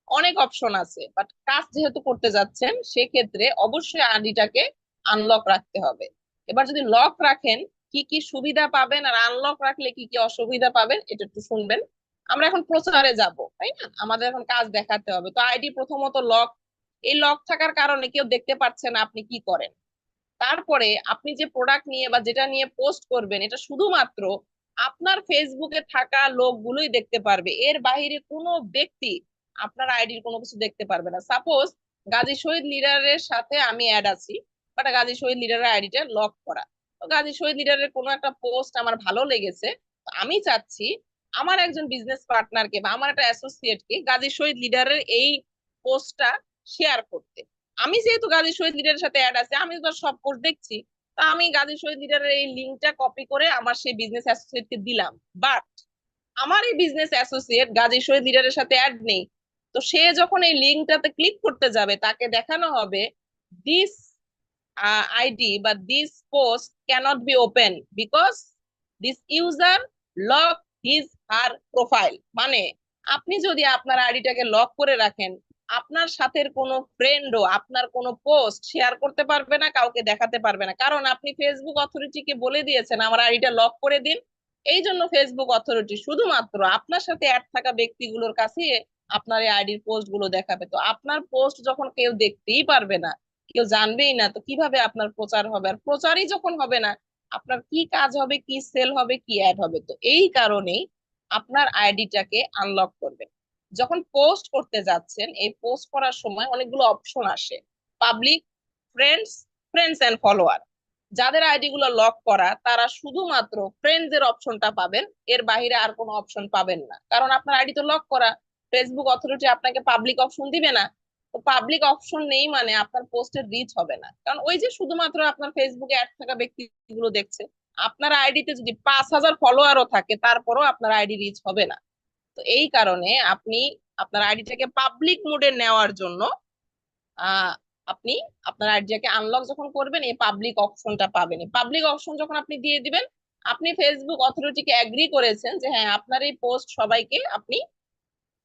অনেক অপশন আছে। বাট কাজ যেহেতু করতে যাচ্ছেন, সেক্ষেত্রে অবশ্যই আইডিটাকে আনলক রাখতে হবে। এবার যদি লক রাখেন কি কি সুবিধা পাবেন, আর আনলক রাখলে কি কি অসুবিধা পাবেন, এটা একটু শুনবেন। আমরা এখন প্রচারে যাব, তাই না, আমাদের এখন কাজ দেখাতে হবে। তো আইডি প্রথমত লক, এই লক থাকার কারণে কেউ দেখতে পাচ্ছে না আপনি কি করেন। তারপরে আপনি যে প্রোডাক্ট নিয়ে বা যেটা নিয়ে পোস্ট করবেন, এটা শুধুমাত্র আপনার ফেসবুকে থাকা লোকগুলোই দেখতে পারবে, এর বাইরে কোনো ব্যক্তি আপনার আইডির কোনো কিছু দেখতে পারবে না। সাপোজ গাজী শহীদ লিডারের সাথে আমি অ্যাড আছি, বাট গাজী শহীদ লিডারের আইডিটা লক করা। তো গাজী শহীদ লিডারের কোনো একটা পোস্ট আমার ভালো লেগেছে, তো আমি চাচ্ছি আমার একজন বিজনেস পার্টনারকে বা আমার একটা অ্যাসোসিয়েটকে গাজী শহীদ লিডারের এই পোস্টটা শেয়ার করতে। আমি যেহেতু গাজী শহীদ লিডারের সাথে অ্যাড আছে, আমি তো সব পোস্ট দেখছি, তা আমি গাজী শহীদ লিডারের এই লিঙ্কটা কপি করে আমার সেই বিজনেস অ্যাসোসিয়েটকে দিলাম। বাট আমার এই বিজনেস অ্যাসোসিয়েট গাজী শহীদ লিডারের সাথে অ্যাড নেই। তো সে যখন এই লিঙ্কটাতে ক্লিক করতে যাবে, তাকে দেখানো হবে দিস আইডি বা this post cannot be open because this user lock his her profile. মানে আপনি যদি আপনার আইডিটাকে লক করে রাখেন, আপনার সাথে কোনো ফ্রেন্ডও আপনার কোনো পোস্ট শেয়ার করতে পারবে না, কাউকে দেখাতে পারবে না, কারণ আপনি ফেসবুক অথরিটিকে বলে দিয়েছেন আমার আইডিটা লক করে দিন। এই জন্য ফেসবুক অথরিটি শুধুমাত্র আপনার সাথে অ্যাড থাকা ব্যক্তিগুলোর কাছে আপনার এই আইডির পোস্ট গুলো দেখাবে। তো আপনার পোস্ট যখন কেউ দেখতেই পারবে না, কেউ জানবেই না, তো কিভাবে আপনার প্রচার হবে? আর প্রচারই যখন হবে না, আপনার কি কাজ হবে, কি সেল হবে, কি অ্যাড হবে? তো এই কারণেই আপনার আইডিটাকে আনলক করবেন। যখন পোস্ট করতে যাচ্ছেন, এই পোস্ট করার সময় অনেকগুলো অপশন আসে, public, friends, friends and follower. যাদের আইডি গুলো লক করা তারা শুধুমাত্র ফ্রেন্ডস এর অপশনটা পাবেন, এর বাইরে আর কোনো অপশন পাবেন না, কারণ আপনার আইডি তো লক করা। ফেসবুক অথরিটি আপনাকে পাবলিক অপশন দিবে না। তো পাবলিক অপশন নেই মানে আপনার পোস্টের রিচ হবে না, কারণ ওই যে শুধুমাত্র আপনার ফেসবুকে অ্যাড থাকা ব্যক্তিগুলো দেখছে। আপনার আইডিতে যদি 5,000 ফলোয়ারও থাকে, তারপরও আপনার আইডি রিচ হবে না। তো এই কারণে আপনি আপনার আইডিটাকে পাবলিক মোডে নেওয়ার জন্য আহ আপনি আপনার আইডিটাকে আনলক যখন করবেন, এই পাবলিক অপশনটা পাবেন। এই পাবলিক অপশন যখন আপনি দিয়ে দিবেন, আপনি ফেসবুক অথরিটিকে এগ্রি করেছেন যে হ্যাঁ আপনার এই পোস্ট সবাইকে আপনি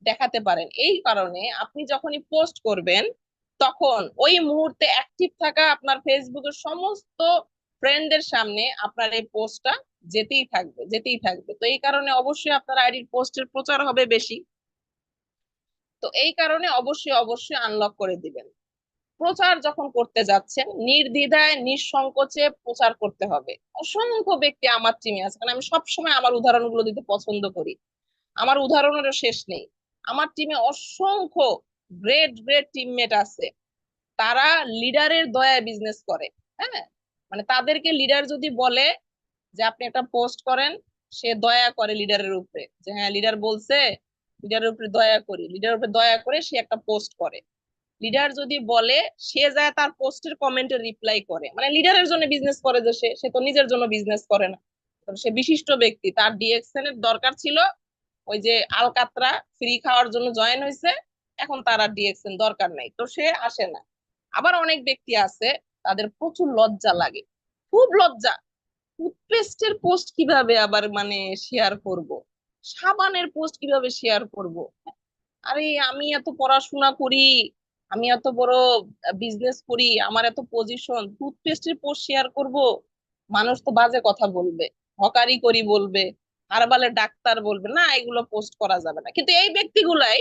দেখাতে পারেন। এই কারণে আপনি যখনই পোস্ট করবেন, তখন ওই মুহূর্তে অ্যাক্টিভ থাকা আপনার ফেসবুকের সমস্ত ফ্রেন্ডদের সামনে আপনার এই পোস্টটা যেতেই থাকবে, যেতেই থাকবে। তো এই কারণে অবশ্যই আপনার আইডির পোস্টের প্রচার হবে বেশি। তো এই কারণে অবশ্যই অবশ্যই আনলক করে দিবেন। প্রচার যখন করতে যাচ্ছেন, নির্দ্বিধায় নিঃসংকোচে প্রচার করতে হবে। অসংখ্য ব্যক্তি আমার টিমে আছে, কারণ আমি সবসময় আমার উদাহরণগুলো দিতে পছন্দ করি, আমার উদাহরণেরও শেষ নেই। আমার টিমে অসংখ্য গ্রেট গ্রেট টিমমেট আছে, তারা লিডারের দয়ায় বিজনেস করে। হ্যাঁ, মানে তাদেরকে লিডার যদি বলে যে আপনি একটা পোস্ট করেন, সে দয়া করে লিডারের উপরে, যে হ্যাঁ লিডার বলছে, লিডারের উপরে দয়া করি, লিডারের উপরে দয়া করে সে একটা পোস্ট করে। লিডার যদি বলে, সে যায় তার পোস্টের কমেন্টে রিপ্লাই করে। মানে লিডারের জন্য বিজনেস করে, যে সে তো নিজের জন্য বিজনেস করে না। সে বিশিষ্ট ব্যক্তি, তার ডিএক্সএন এর দরকার ছিল, ওই যে আলকাতরা ফ্রি খাওয়ার জন্য জয়েন হয়েছে, এখন তার আর ডিএক্সএন দরকার নাই, তো সে আসে না। আবার অনেক ব্যক্তি আছে, তাদের প্রচুর লজ্জা লাগে, খুব লজ্জা। টুথপেস্টের পোস্ট কিভাবে আবার মানে শেয়ার করব, সাবানের পোস্ট কিভাবে শেয়ার করব? আরে আমি এত পড়াশোনা করি, আমি এত বড় বিজনেস করি, আমার এত পজিশন, টুথপেস্টের পোস্ট শেয়ার করব? মানুষ তো বাজে কথা বলবে, হকারি করি বলবে, হারবালের ডাক্তার বলবে, না এগুলো পোস্ট করা যাবে না। কিন্তু এই ব্যক্তিগুলাই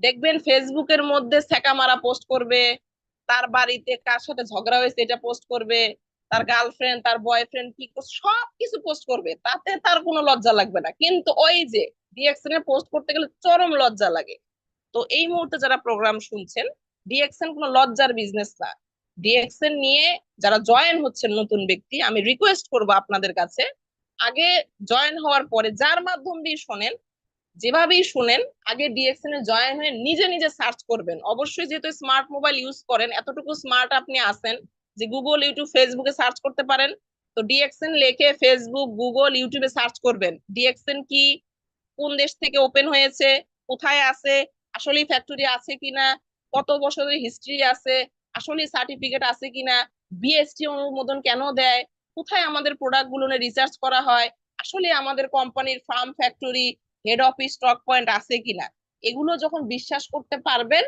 দেখবেন ফেসবুকের মধ্যে ছ্যাঁকা মারা পোস্ট করবে, তার বাড়িতে কার সাথে ঝগড়া হয়েছে এটা পোস্ট করবে, তার গার্লফ্রেন্ড তার বয়ফ্রেন্ড কি করছে সব কিছু পোস্ট করবে, তাতে তার কোনো লজ্জা লাগবে না। কিন্তু ওই যে ডিএক্সএন এ পোস্ট করতে গেলে চরম লজ্জা লাগে। তো এই মুহূর্তে যারা প্রোগ্রাম শুনছেন, ডিএক্সএন কোনো লজ্জার বিজনেস না। ডিএক্সএন নিয়ে যারা জয়েন হচ্ছেন নতুন ব্যক্তি, আমি রিকোয়েস্ট করব আপনাদের কাছে, আগে জয়েন হওয়ার পরে যার মাধ্যম দিয়ে শোনেন, যেভাবেই শুনেন, আগে ডিএক্সএন এ জয়েন হয়ে নিজে নিজে সার্চ করবেন। অবশ্যই যেহেতু স্মার্ট মোবাইল ইউজ করেন, এতটুকু স্মার্ট আপনি আছেন যে গুগল, ইউটিউব, ফেসবুকে সার্চ করতে পারেন। তো ডিএক্সএন লেখে ফেসবুক, গুগল, ইউটিউবে সার্চ করবেন ডিএক্সএন কি, কোন দেশ থেকে ওপেন হয়েছে, কোথায় আছে, আসলে ফ্যাক্টরি আছে কিনা, কত বছরের হিস্ট্রি আছে, আসলে সার্টিফিকেট আছে কিনা, বিএসটি অনুমোদন কেন দেয়, কোথায় আমাদের প্রোডাক্ট গুলো রিসার্চ করা হয়, আসলে আমাদের কোম্পানির farm, factory, head office, stock point আছে কিনা। এগুলো যখন বিশ্বাস করতে পারবেন,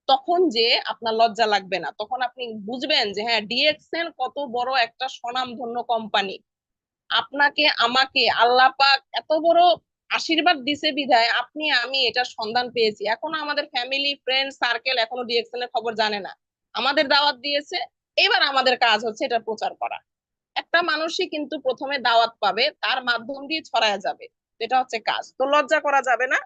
তখন যে আপনার লজ্জা লাগবে না, তখন আপনি বুঝবেন যে হ্যাঁ ডিএক্সএন কত বড় একটা স্বনামধন্য কোম্পানি। আপনাকে আমাকে আল্লাহ পাক এত বড় আশীর্বাদ দিছে বিধায় আপনি আমি এটার সন্ধান পেয়েছি। এখনো আমাদের ফ্যামিলি, ফ্রেন্ড সার্কেল এখনো ডিএক্সএন এর খবর জানে না, আমাদের দাওয়াত দিয়েছে, এবার আমাদের কাজ হচ্ছে এটা প্রচার করা। একটা একটা মানুষই কিন্তু প্রথমে দাওয়াত পাবে, তার মাধ্যম দিয়ে ছড়ায় যাবে। এটা হচ্ছে কাজ। তো লজ্জা করা যাবে না,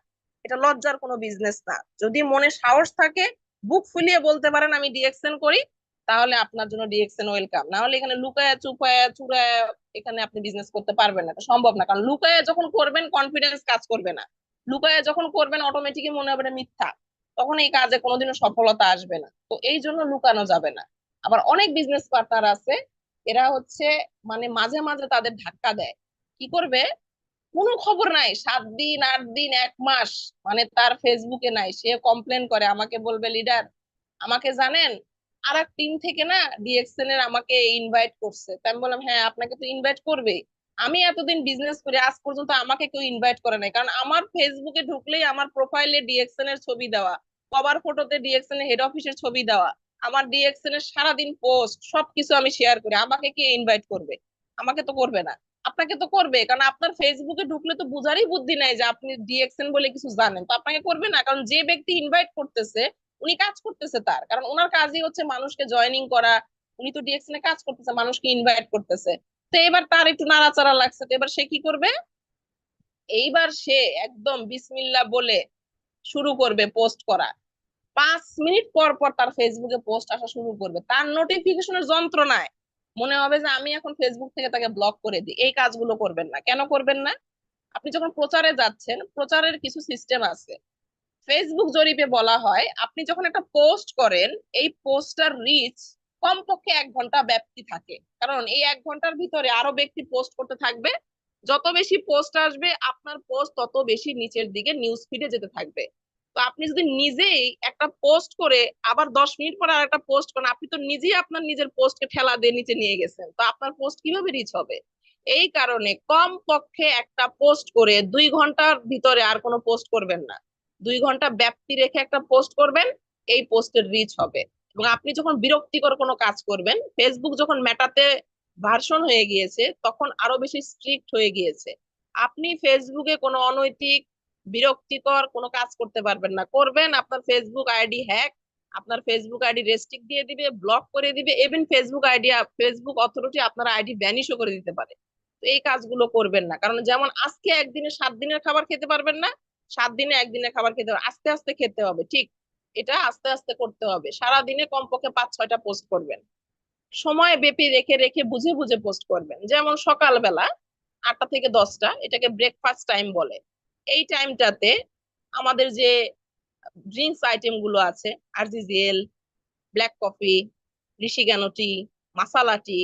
এটা লজ্জার কোনো বিজনেস না। যদি মনে সাহস থাকে, বুক ফুলিয়ে বলতে পারেন আমি ডিএক্সএন করি, তাহলে আপনার জন্য ডিএক্সএন ওয়েলকাম। না হলে এখানে লুকায়া চুপায়া চুরায়া এখানে আপনি বিজনেস করতে পারবেন না, এটা সম্ভব না। কারণ লুকায়া যখন করবেন কনফিডেন্স কাজ করবে না, লুকায়া যখন করবেন অটোমেটিকই মনে হবে এটা মিথ্যা, তখন এই কাজে কোনোদিনও সফলতা আসবে না। তো এই জন্য লুকানো যাবে না। আবার অনেক বিজনেস পার্টনার আছে, এরা হচ্ছে মানে মাঝে মাঝে তাদের ধাক্কা দেয়। কি করবে, কোনো খবর নাই, 7 দিন 8 দিন 1 মাস মানে তার ফেসবুকে নাই, সে কমপ্লেন করে আমাকে বলবে লিডার আমাকে জানেন আর এক টিম থেকে না ডিএক্সএন এর আমাকে ইনভাইট করছে। তা আমি বললাম হ্যাঁ আপনাকে তো ইনভাইট করবে, আমি এতদিন বিজনেস করে আজ পর্যন্ত আমাকে কেউ ইনভাইট করে নাই। কারণ আমার ফেসবুকে ঢুকলেই আমার প্রোফাইলে ডিএক্সএন এর ছবি দেওয়া, কভার ফটোতে ডিএক্সএন এর হেড অফিসের ছবি দেওয়া, আমার ডিএক্সএন এর সারাদিন পোস্ট সবকিছু আমি শেয়ার করি, আমাকে কে ইনভাইট করবে? আমাকে তো করবে না। আপনাকে তো করবে, কারণ আপনার ফেসবুকে ঢুকলে তো বুঝারই বুদ্ধি নাই যে আপনি ডিএক্সএন বলে কিছু জানেন, তো আপনাকে করবে না। কারণ যে ব্যক্তি ইনভাইট করতেছে উনি কাজ করতেছে তার, কারণ ওনার কাজই হচ্ছে মানুষকে জয়েনিং করা। উনি তো ডিএক্সএন এ কাজ করতেছে, মানুষকে ইনভাইট করতেছে। তো এবার তার একটু নাড়াচাড়া লাগছে, তো এবার সে কি করবে, এইবার সে একদম বিসমিল্লাহ বলে শুরু করবে পোস্ট করা। 5 মিনিট পর পর তার ফেসবুকে পোস্ট আসা শুরু করবে, তার নোটিফিকেশনের যন্ত্রণায় মনে হবে যে আমি এখন ফেসবুক থেকে তাকে ব্লক করে দিই। এই কাজগুলো করবেন না। কেন করবেন না? আপনি যখন প্রচারে যাচ্ছেন, প্রচারের কিছু সিস্টেম আছে। ফেসবুক জরিপে বলা হয় আপনি যখন একটা পোস্ট করেন, এই পোস্টটার রিচ কমপক্ষে 1 ঘন্টা ব্যাপ্তি থাকে। কারণ এই 1 ঘন্টার ভিতরে আরো ব্যক্তি পোস্ট করতে থাকবে, যত বেশি পোস্ট আসবে আপনার পোস্ট তত বেশি নিচের দিকে নিউজ ফিডে যেতে থাকবে। তো আপনি যদি নিজেই একটা পোস্ট করে আবার 10 মিনিট পর আর একটা পোস্ট করেন, আপনি তো নিজেই আপনার নিজের পোস্টকে ঠেলা দিয়ে নিচে নিয়ে গেছেন, তো আপনার পোস্ট কিভাবে রিচ হবে? এই কারণে কম পক্ষে একটা পোস্ট করে 2 ঘন্টার ভিতরে আর কোনো পোস্ট করবেন না। 2 ঘন্টা ব্যাপ্তি রেখে একটা পোস্ট করবেন, এই পোস্টের রিচ হবে। এবং আপনি যখন বিরক্তিকর কোনো কাজ করবেন, ফেসবুক যখন মেটাতে ভার্সন হয়ে গিয়েছে তখন আরো বেশি স্ট্রিক্ট হয়ে গিয়েছে। আপনি ফেসবুকে কোনো অনৈতিক বিরক্তিকর কোনো কাজ করতে পারবেন না। করবেন আপনার ফেসবুক আইডি হ্যাক, আপনার ফেসবুক আইডি রেস্ট্রিক্ট দিয়ে দিবে, ব্লক করে দিবে, ইভেন ফেসবুক অথরিটি আপনার আইডি ব্যানিশও করে দিতে পারে। তো এই কাজগুলো করবেন না। কারণ যেমন আজকে একদিনে 7 দিনের খাবার খেতে পারবেন না, 7 দিনে একদিনের খাবার খেতে হবে, আস্তে আস্তে খেতে হবে। ঠিক এটা আস্তে আস্তে করতে হবে। সারা দিনে কমপক্ষে 5-6টা পোস্ট করবেন, সময় ব্যাপী রেখে রেখে বুঝে বুঝে পোস্ট করবেন। যেমন সকালবেলা 8টা থেকে 10টা, এটাকে ব্রেকফাস্ট টাইম বলে। এই টাইমটাতে আমাদের যে ড্রিঙ্কস আইটেম গুলো আছে, আরজিজিএল, ব্ল্যাক কফি, ঋষিগানো টি, মাসালা টি,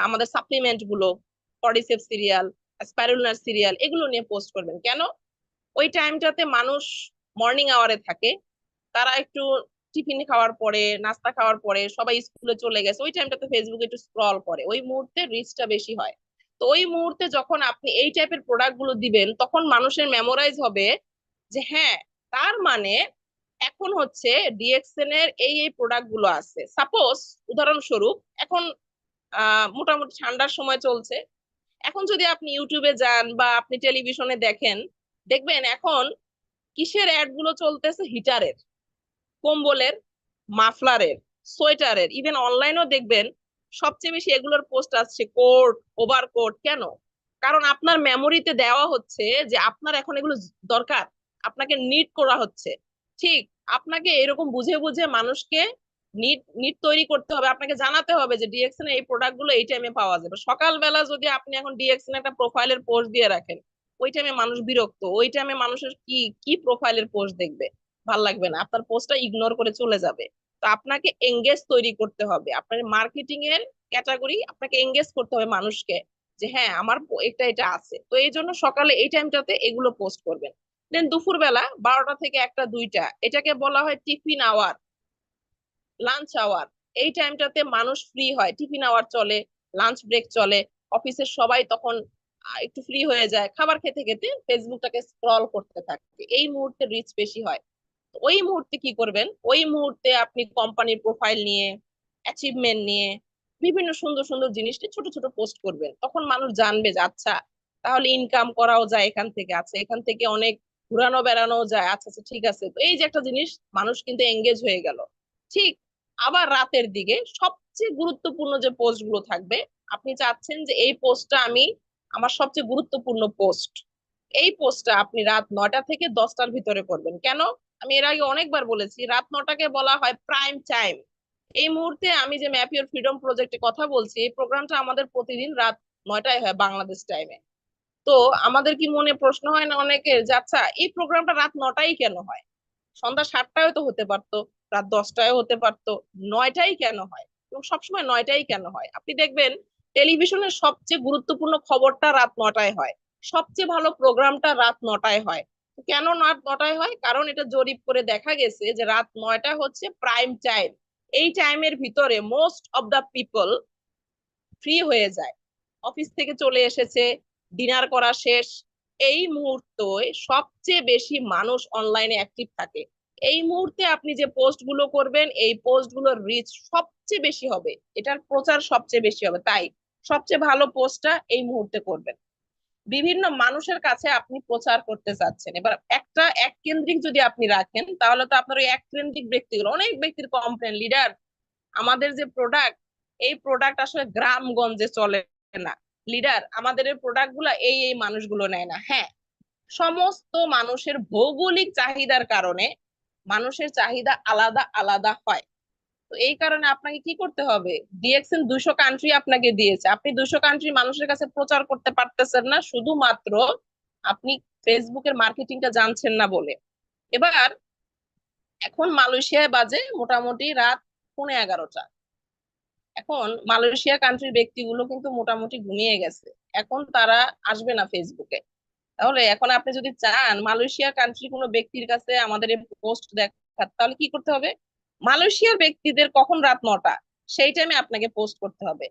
আমাদের সাপ্লিমেন্ট গুলো, কর্ডিসেপ সিরিয়াল, স্পাইরুলিনার সিরিয়াল, এগুলো নিয়ে পোস্ট করবেন। কেন? ওই টাইমটাতে মানুষ মর্নিং আওয়ারে থাকে, তারা একটু টিফিন খাওয়ার পরে, নাস্তা খাওয়ার পরে সবাই স্কুলে চলে গেছে, ওই টাইমটাতে ফেসবুকে একটু স্ক্রল করে, ওই মুহূর্তে রিচটা বেশি হয়। তো ওই মুহূর্তে যখন আপনি এই টাইপের প্রোডাক্ট গুলো দিবেন, তখন মানুষের মেমোরাইজ হবে যে হ্যাঁ, তার মানে এখন হচ্ছে ডিএক্সএন এর এই প্রোডাক্ট গুলো আছে। সাপোজ উদাহরণস্বরূপ এখন মোটামুটি ঠান্ডার সময় চলছে, এখন যদি আপনি ইউটিউবে যান বা আপনি টেলিভিশনে দেখেন, দেখবেন এখন কিসের অ্যাড গুলো চলতেছে, হিটারের, কম্বলের, মাফলারের, সোয়েটারের, ইভেন অনলাইনেও দেখবেন সবচেয়ে বেশি এগুলোর পোস্ট আসছে কোট, ওভারকোট। কেন? কারণ আপনার মেমোরিতে দেওয়া হচ্ছে যে আপনার এখন এগুলো দরকার, আপনাকে নিড করা হচ্ছে। ঠিক আপনাকে এরকম বুঝে বুঝে মানুষকে নিড নিড তৈরি করতে হবে, আপনাকে জানাতে হবে যে ডিএক্সএন এই প্রোডাক্ট গুলো এই টাইমে পাওয়া যাবে। সকালবেলা যদি আপনি এখন ডিএক্সএন একটা প্রোফাইলের পোস্ট দিয়ে রাখেন, ওই টাইমে মানুষ বিরক্ত, ওই টাইমে মানুষের কি কি প্রোফাইলের পোস্ট দেখবে, ভাল লাগবে না, আপনার পোস্টটা ইগনোর করে চলে যাবে। তো আপনাকে এঙ্গেজ তৈরি করতে হবে, আপনার মার্কেটিং এর ক্যাটাগরি আপনাকে এঙ্গেজ করতে হবে মানুষকে, যে হ্যাঁ আমার এটা এটা আছে। তো এই জন্য সকালে এই টাইমটাতে এগুলো পোস্ট করবেন। দেন দুপুর বেলা 12টা থেকে 1টা 2টা, এটাকে বলা হয় টিফিন আওয়ার, লাঞ্চ আওয়ার। এই টাইমটাতে মানুষ ফ্রি হয়, টিফিন আওয়ার চলে, লাঞ্চ ব্রেক চলে, অফিসের সবাই তখন একটু ফ্রি হয়ে যায়, খাবার খেতে খেতে ফেসবুকটাকে স্ক্রল করতে থাকে, এই মুহূর্তে রিচ বেশি হয়। ওই মুহূর্তে কি করবেন, ওই মুহূর্তে আপনি কোম্পানির প্রোফাইল নিয়ে, অ্যাচিভমেন্ট নিয়ে, বিভিন্ন সুন্দর সুন্দর জিনিস ছোট ছোট পোস্ট করবেন। তখন মানুষ জানবে যে আচ্ছা তাহলে ইনকাম করাও যায় এখান থেকে, আছে এখান থেকে অনেক ঘুরানো বেড়ানো যায়। আচ্ছা আচ্ছা ঠিক আছে। তো এই যে একটা জিনিস, মানুষ কিন্তু এঙ্গেজ হয়ে গেল। ঠিক আবার রাতের দিকে সবচেয়ে গুরুত্বপূর্ণ যে পোস্ট গুলো থাকবে, আপনি চাচ্ছেন যে এই পোস্টটা আমি আমার সবচেয়ে গুরুত্বপূর্ণ পোস্ট, এই পোস্টটা আপনি রাত 9টা থেকে 10টার ভিতরে করবেন। কেন? আমি এর আগে অনেকবার বলেছি রাত 9টাকে বলা হয় প্রাইম টাইম। এই মুহূর্তে আমি যে ম্যাপ ইউর ফ্রিডম প্রজেক্টে কথা বলছি, এই প্রোগ্রামটা আমাদের প্রতিদিন রাত 9টায় হয় বাংলাদেশ টাইমে। তো আমাদের কি মনে প্রশ্ন হয় না অনেকের যে আচ্ছা এই প্রোগ্রামটা রাত 9টায় কেন হয়? সন্ধ্যা 7টায় তো হতে পারতো, রাত 10টায় হতে পারতো, 9টায় কেন হয়? এবং সবসময় 9টায় কেন হয়? আপনি দেখবেন টেলিভিশনের সবচেয়ে গুরুত্বপূর্ণ খবরটা রাত 9টায় হয়, সবচেয়ে ভালো প্রোগ্রামটা রাত 9টায় হয়। কেন রাত 9টায় হয়? কারণ এটা জরিপ করে দেখা গেছে যে রাত 9টা হচ্ছে প্রাইম টাইম। এই টাইমের ভিতরে most of the people free হয়ে যায়, অফিস থেকে চলে এসেছে, ডিনার করা শেষ, এই মুহূর্তে সবচেয়ে বেশি মানুষ অনলাইনে অ্যাক্টিভ থাকে। এই মুহূর্তে আপনি যে পোস্ট গুলো করবেন এই পোস্ট গুলোর রিচ সবচেয়ে বেশি হবে, এটার প্রচার সবচেয়ে বেশি হবে, তাই সবচেয়ে ভালো পোস্টটা এই মুহূর্তে করবেন। বিভিন্ন মানুষের কাছে আপনি প্রচার করতে চাচ্ছেন, এবার একটা এক কেন্দ্রিক যদি আপনি রাখেন তাহলে তো আপনার ওই এক কেন্দ্রিক ব্যক্তিগুলো, অনেক ব্যক্তির কমপ্লেন, লিডার আমাদের যে প্রোডাক্ট, এই প্রোডাক্ট আসলে গ্রামগঞ্জে চলে না, লিডার আমাদের এই প্রোডাক্ট গুলা এই মানুষগুলো নেয় না। হ্যাঁ, সমস্ত মানুষের ভৌগোলিক চাহিদার কারণে মানুষের চাহিদা আলাদা আলাদা হয়। তো এই কারণে আপনাকে কি করতে হবে, ডিএক্সএন 200 কান্ট্রি আপনাকে দিয়েছে, আপনি 200 কান্ট্রি মানুষের কাছে প্রচার করতে পারতেছেন না শুধুমাত্র আপনি ফেসবুকের মার্কেটিংটা জানছেন না বলে। এবার এখন মালয়েশিয়ায় বাজে মোটামুটি রাত 11:30। এখন মালয়েশিয়া কান্ট্রির ব্যক্তিগুলো কিন্তু মোটামুটি ঘুমিয়ে গেছে, এখন তারা আসবে না ফেসবুকে। তাহলে এখন আপনি যদি চান মালয়েশিয়া কান্ট্রি কোনো ব্যক্তির কাছে আমাদের এই পোস্ট দেখা, তাহলে কি করতে হবে, মালয়েশিয়ার ব্যক্তিদের কখন রাত 9টা সেই টাইমে আপনাকে পোস্ট করতে হবে।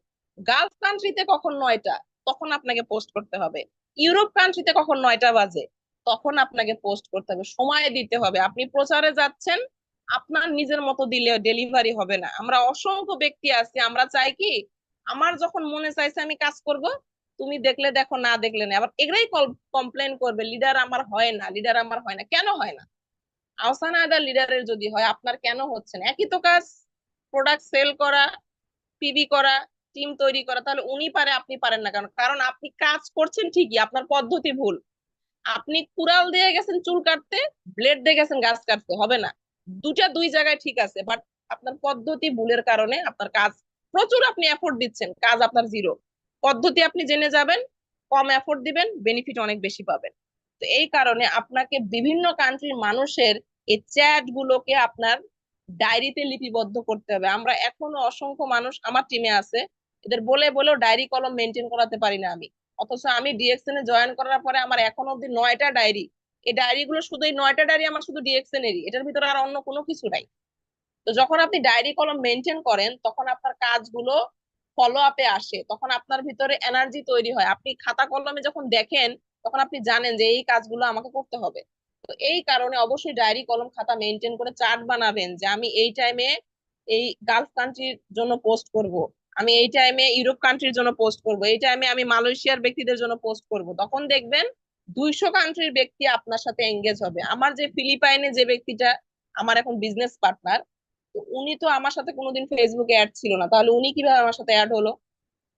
গালফ কান্ট্রিতে কখন 9টা তখন আপনাকে পোস্ট করতে হবে। ইউরোপ কান্ট্রিতে কখন 9টা বাজে তখন আপনাকে পোস্ট করতে হবে, সময় দিতে হবে। আপনি প্রচারে যাচ্ছেন, আপনার নিজের মতো দিলে ডেলিভারি হবে না। আমরা অসংখ্য ব্যক্তি আছি, আমরা চাই কি আমার যখন মনে চাইছে আমি কাজ করব, তুমি দেখলে দেখো না দেখলে না, আবার এগুলাই কমপ্লেন করবে লিডার আমার হয় না, লিডার আমার হয় না। কেন হয় না? আহসান আয়দা লিডারের যদি হয় আপনার কেন হচ্ছে না? একই তো কাজ, প্রোডাক্ট সেল করা, পিবি করা, টিম তৈরি করা, তাহলে উনি পারে আপনি পারেন না, কারণ কারণ আপনি কাজ করছেন ঠিকই, আপনার পদ্ধতি ভুল। আপনি কুড়াল দিয়ে গেছেন চুল কাটতে, ব্লেড দিয়ে গেছেন গাছ কাটতে, হবে না। দুটা দুই জায়গায় ঠিক আছে, বাট আপনার পদ্ধতি ভুলের কারণে আপনার কাজ, প্রচুর আপনি এফোর্ট দিচ্ছেন, কাজ আপনার জিরো। পদ্ধতি আপনি জেনে যাবেন, কম এফোর্ট দিবেন, বেনিফিট অনেক বেশি পাবেন। তো এই কারণে আপনাকে বিভিন্ন কান্ট্রির মানুষের এই চ্যাট গুলোকে আপনার ডায়েরিতে লিপিবদ্ধ করতে হবে। আমরা এখনো অসংখ্য মানুষ আমার টিমে আছে, এদের বলে বলেও ডায়েরি কলম মেনটেন করাতে পারি না আমি। অথচ আমি ডিএক্সএন এ জয়েন করার পরে আমার এখন অব্দি 9টা ডায়েরি। এই ডায়েরি গুলো শুধু এই 9টা ডায়েরি আমার শুধু ডিএক্সএন এরই, এটার ভিতরে আর অন্য কোনো কিছু নাই। তো যখন আপনি ডায়েরি কলম মেনটেন করেন তখন আপনার কাজগুলো ফলো আপে আসে, তখন আপনার ভিতরে এনার্জি তৈরি হয়, আপনি খাতা কলমে যখন দেখেন তখন আপনি জানেন যে এই কাজগুলো আমাকে করতে হবে। তো এই কারণে অবশ্যই ডায়েরি কলম খাতা মেনটেন করে চার্ট বানাবেন যে আমি এই টাইমে এই গালফ কান্ট্রির জন্য পোস্ট করব, আমি এই টাইমে ইউরোপ কান্ট্রির জন্য পোস্ট করব, এই টাইমে আমি মালয়েশিয়ার ব্যক্তিদের জন্য পোস্ট করব। তখন দেখবেন 200 কান্ট্রির ব্যক্তি আপনার সাথে এঙ্গেজ হবে। আমার যে ফিলিপাইনে যে ব্যক্তিটা আমার এখন বিজনেস পার্টনার, তো উনি তো আমার সাথে কোনোদিন ফেসবুকে অ্যাড ছিল না, তাহলে উনি কিভাবে আমার সাথে অ্যাড হলো?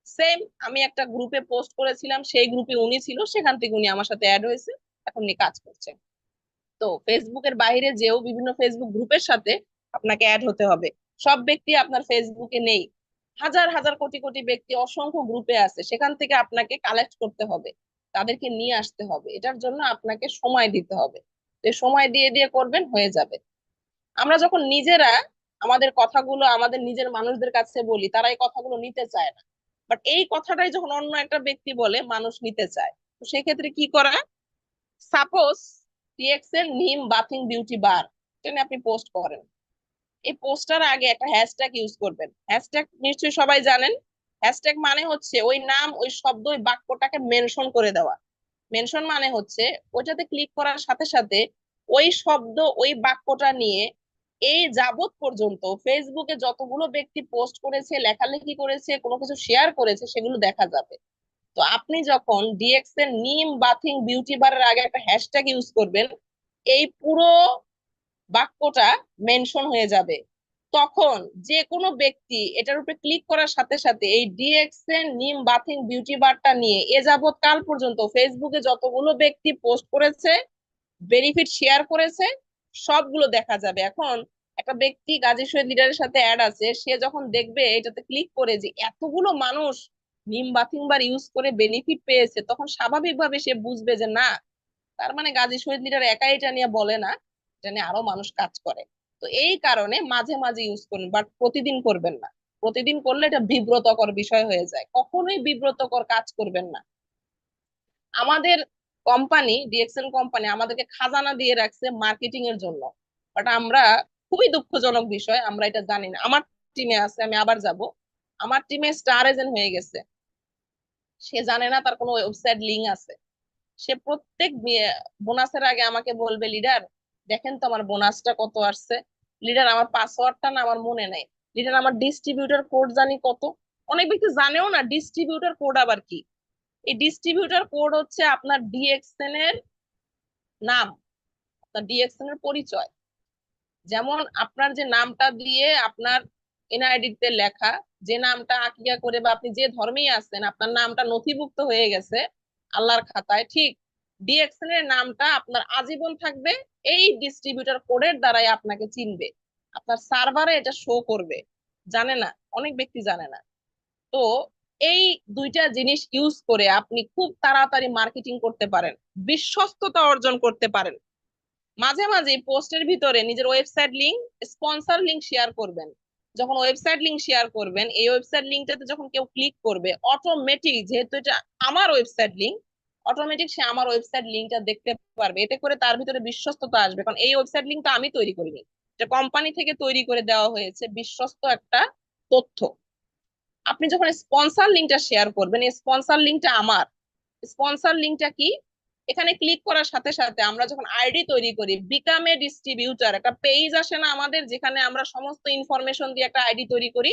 সেম, আমি একটা গ্রুপে পোস্ট করেছিলাম, সেই গ্রুপে উনি ছিল, সেখান থেকে উনি আমার সাথে অ্যাড হয়েছে, এখন উনি কাজ করছেন। তো ফেসবুকের বাইরে যেও বিভিন্ন ফেসবুক গ্রুপের সাথে আপনাকে অ্যাড হতে হবে। সব ব্যক্তি আপনার ফেসবুকে নেই, হাজার হাজার কোটি কোটি ব্যক্তি অসংখ্য গ্রুপে আছে, সেখান থেকে আপনাকে কালেক্ট করতে হবে, তাদেরকে নিয়ে আসতে হবে, এটার জন্য আপনাকে সময় দিতে হবে। তো সময় দিয়ে দিয়ে করবেন, হয়ে যাবে। আমরা যখন নিজেরা আমাদের কথাগুলো আমাদের নিজের মানুষদের কাছে বলি, তারা এই কথাগুলো নিতে চায় না, বাট এই কথাটাই যখন অন্য একটা ব্যক্তি বলে মানুষ নিতে চায়। তো সেক্ষেত্রে কি করা, সাপোজ টিএক্সএল নিম বাথিং বিউটি বার, এটা নিয়ে আপনি পোস্ট করেন, এই পোস্টার আগে একটা হ্যাশট্যাগ ইউজ করবেন। হ্যাশট্যাগ নিশ্চয়ই সবাই জানেন, হ্যাশট্যাগ মানে হচ্ছে ওই নাম ওই শব্দ ওই বাক্যটাকে মেনশন করে দেওয়া। মেনশন মানে হচ্ছে ওইটাতে ক্লিক করার সাথে সাথে ওই শব্দ ওই বাক্যটা নিয়ে এই যাবত পর্যন্ত ফেসবুকে যতগুলো ব্যক্তি পোস্ট করেছে, লেখালেখি করেছে, কোনো কিছু শেয়ার করেছে, সেগুলো দেখা যাবে। তো আপনি যখন ডিএক্স এর নিম বাথিং বিউটি বারের আগে একটা হ্যাশট্যাগ ইউজ করবেন, এই পুরো বাক্যটা মেনশন হয়ে যাবে, তখন যে কোনো ব্যক্তি এটার উপরে ক্লিক করার সাথে সাথে এই ডিএক্সএন নিম বাথিং বিউটি বারটা নিয়ে এ যাবৎ কাল পর্যন্ত ফেসবুকে যতগুলো ব্যক্তি পোস্ট করেছে, বেনিফিট শেয়ার করেছে, সবগুলো দেখা যাবে। এখন একটা ব্যক্তি গাজী শহীদ লিডারের সাথে অ্যাড আছে, সে যখন দেখবে এটাতে ক্লিক করে যে এতগুলো মানুষ নিম বাথিং বার ইউজ করে বেনিফিট পেয়েছে, তখন স্বাভাবিকভাবে সে বুঝবে যে না, তার মানে গাজী শহীদ লিডার একাই এটা নিয়ে বলে না, এটা নিয়ে আরো মানুষ কাজ করে। তো এই কারণে মাঝে মাঝে ইউজ করুন, বাট প্রতিদিন করবেন না। প্রতিদিন করলে এটা বিব্রতকর বিষয় হয়ে যায়, কখনোই বিব্রতকর কাজ করবেন না। আমাদের কোম্পানি ডিএক্সএন কোম্পানি আমাদেরকে খাজানা দিয়ে রাখছে মার্কেটিং এর জন্য, বাট আমরা, খুবই দুঃখজনক বিষয়, আমরা এটা জানি না। আমার টিমে আছে, আমি আবার যাব, আমার টিমে স্টার এজেন্ট হয়ে গেছে, সে জানে না তার কোনো ওয়েবসাইট লিংক আছে। সে প্রত্যেক বোনাসের আগে আমাকে বলবে, লিডার দেখেন তো আমার বোনাসটা কত আসছে, লিডার আমার পাসওয়ার্ডটা না আমার মনে নাই, লিডার আমার ডিস্ট্রিবিউটর কোড জানি কত। অনেক ব্যক্তি জানেও না ডিস্ট্রিবিউটর কোড আবার কি। এই ডিস্ট্রিবিউটর কোড হচ্ছে আপনার ডিএক্সএন এর নাম, আপনার ডিএক্সএন এর পরিচয়। যেমন আপনার যে নামটা দিয়ে আপনার এনআইডি তে লেখা, যে নামটা আকিয়া করে বা আপনি যে ধর্মেই আছেন আপনার নামটা নথিভুক্ত হয়ে গেছে আল্লাহর খাতায়, ঠিক ডিএক্সএন এর নামটা আপনার আজীবন থাকবে। এই ডিস্ট্রিবিউটর কোডের দ্বারাই আপনাকে চিনবে, আপনার সার্ভারে এটা শো করবে। জানে না, অনেক ব্যক্তি জানে না। তো এই দুইটা জিনিস ইউজ করে আপনি খুব তাড়াতাড়ি মার্কেটিং করতে পারেন, বিশ্বস্ততা অর্জন করতে পারেন। মাঝে মাঝে পোস্টের ভিতরে নিজের website link, sponsor link share করবেন। যখন ওয়েবসাইট লিংক শেয়ার করবেন, এই ওয়েবসাইট লিংকটাতে যখন কেউ ক্লিক করবে, অটোমেটিক, যেহেতু এটা আমার ওয়েবসাইট লিংক, অটোমেটিক সে আমার ওয়েবসাইট লিংকটা দেখতে পারবে। এতে করে তার ভিতরে বিশ্বস্ততা আসবে, কারণ এই ওয়েবসাইট লিংকটা আমি তৈরি করিনি, এটা কোম্পানি থেকে তৈরি করে দেওয়া হয়েছে, বিশ্বস্ত একটা তথ্য। আপনি যখন স্পন্সর লিংকটা শেয়ার করবেন, এই স্পন্সর লিংকটা আমার, স্পন্সর লিংকটা কি, এখানে ক্লিক করার সাথে সাথে আমরা যখন আইডি তৈরি করি, বিকাম এ ডিস্ট্রিবিউটর একটা পেজ আসে না আমাদের, যেখানে আমরা সমস্ত ইনফরমেশন দিয়ে একটা আইডি তৈরি করি,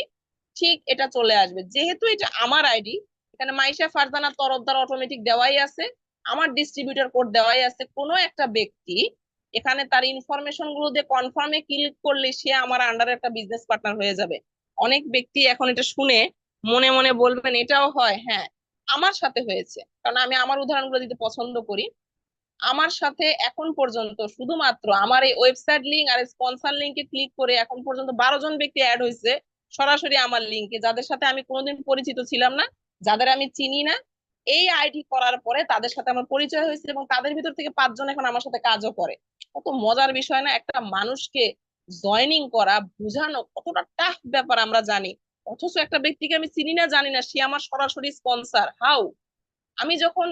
ঠিক এটা চলে আসবে। যেহেতু এটা আমার আইডি, এখানে মাইশা ফারজানা তরফদার অটোমেটিক দেওয়াই আছে, আমার ডিস্ট্রিবিউটর কোড দেওয়াই আছে। কোনো একটা ব্যক্তি এখানে তার ইনফরমেশন গুলো দিয়ে কনফার্মে ক্লিক করলে সে আমার আন্ডারে একটা বিজনেস পার্টনার হয়ে যাবে। অনেক ব্যক্তি এখন এটা শুনে মনে মনে বলবেন এটাও হয়, হ্যাঁ আমার সাথে হয়েছে, কারণ আমি আমার উদাহরণগুলো দিতে পছন্দ করি। আমার সাথে এখন পর্যন্ত শুধুমাত্র আমার এই ওয়েবসাইট লিংক আর স্পন্সর লিংকে ক্লিক করে এখন পর্যন্ত 12 জন ব্যক্তি অ্যাড হয়েছে সরাসরি আমার লিংকে, যাদের সাথে আমি কোনোদিন পরিচিত ছিলাম না, যাদের আমি চিনি না। এই আইডি করার পরে তাদের সাথে আমার পরিচয় হয়েছে, এবং তাদের ভিতর থেকে 5 জন এখন আমার সাথে কাজও করে। কত মজার বিষয় না, একটা মানুষকে জয়নিং করা, বুঝানো কতটা টাফ ব্যাপার আমরা জানি, অথচ একটা ব্যক্তিকে আমি চিনি না, জানি না, সে আমার সরাসরি স্পন্সর। হাউ! আমি যখন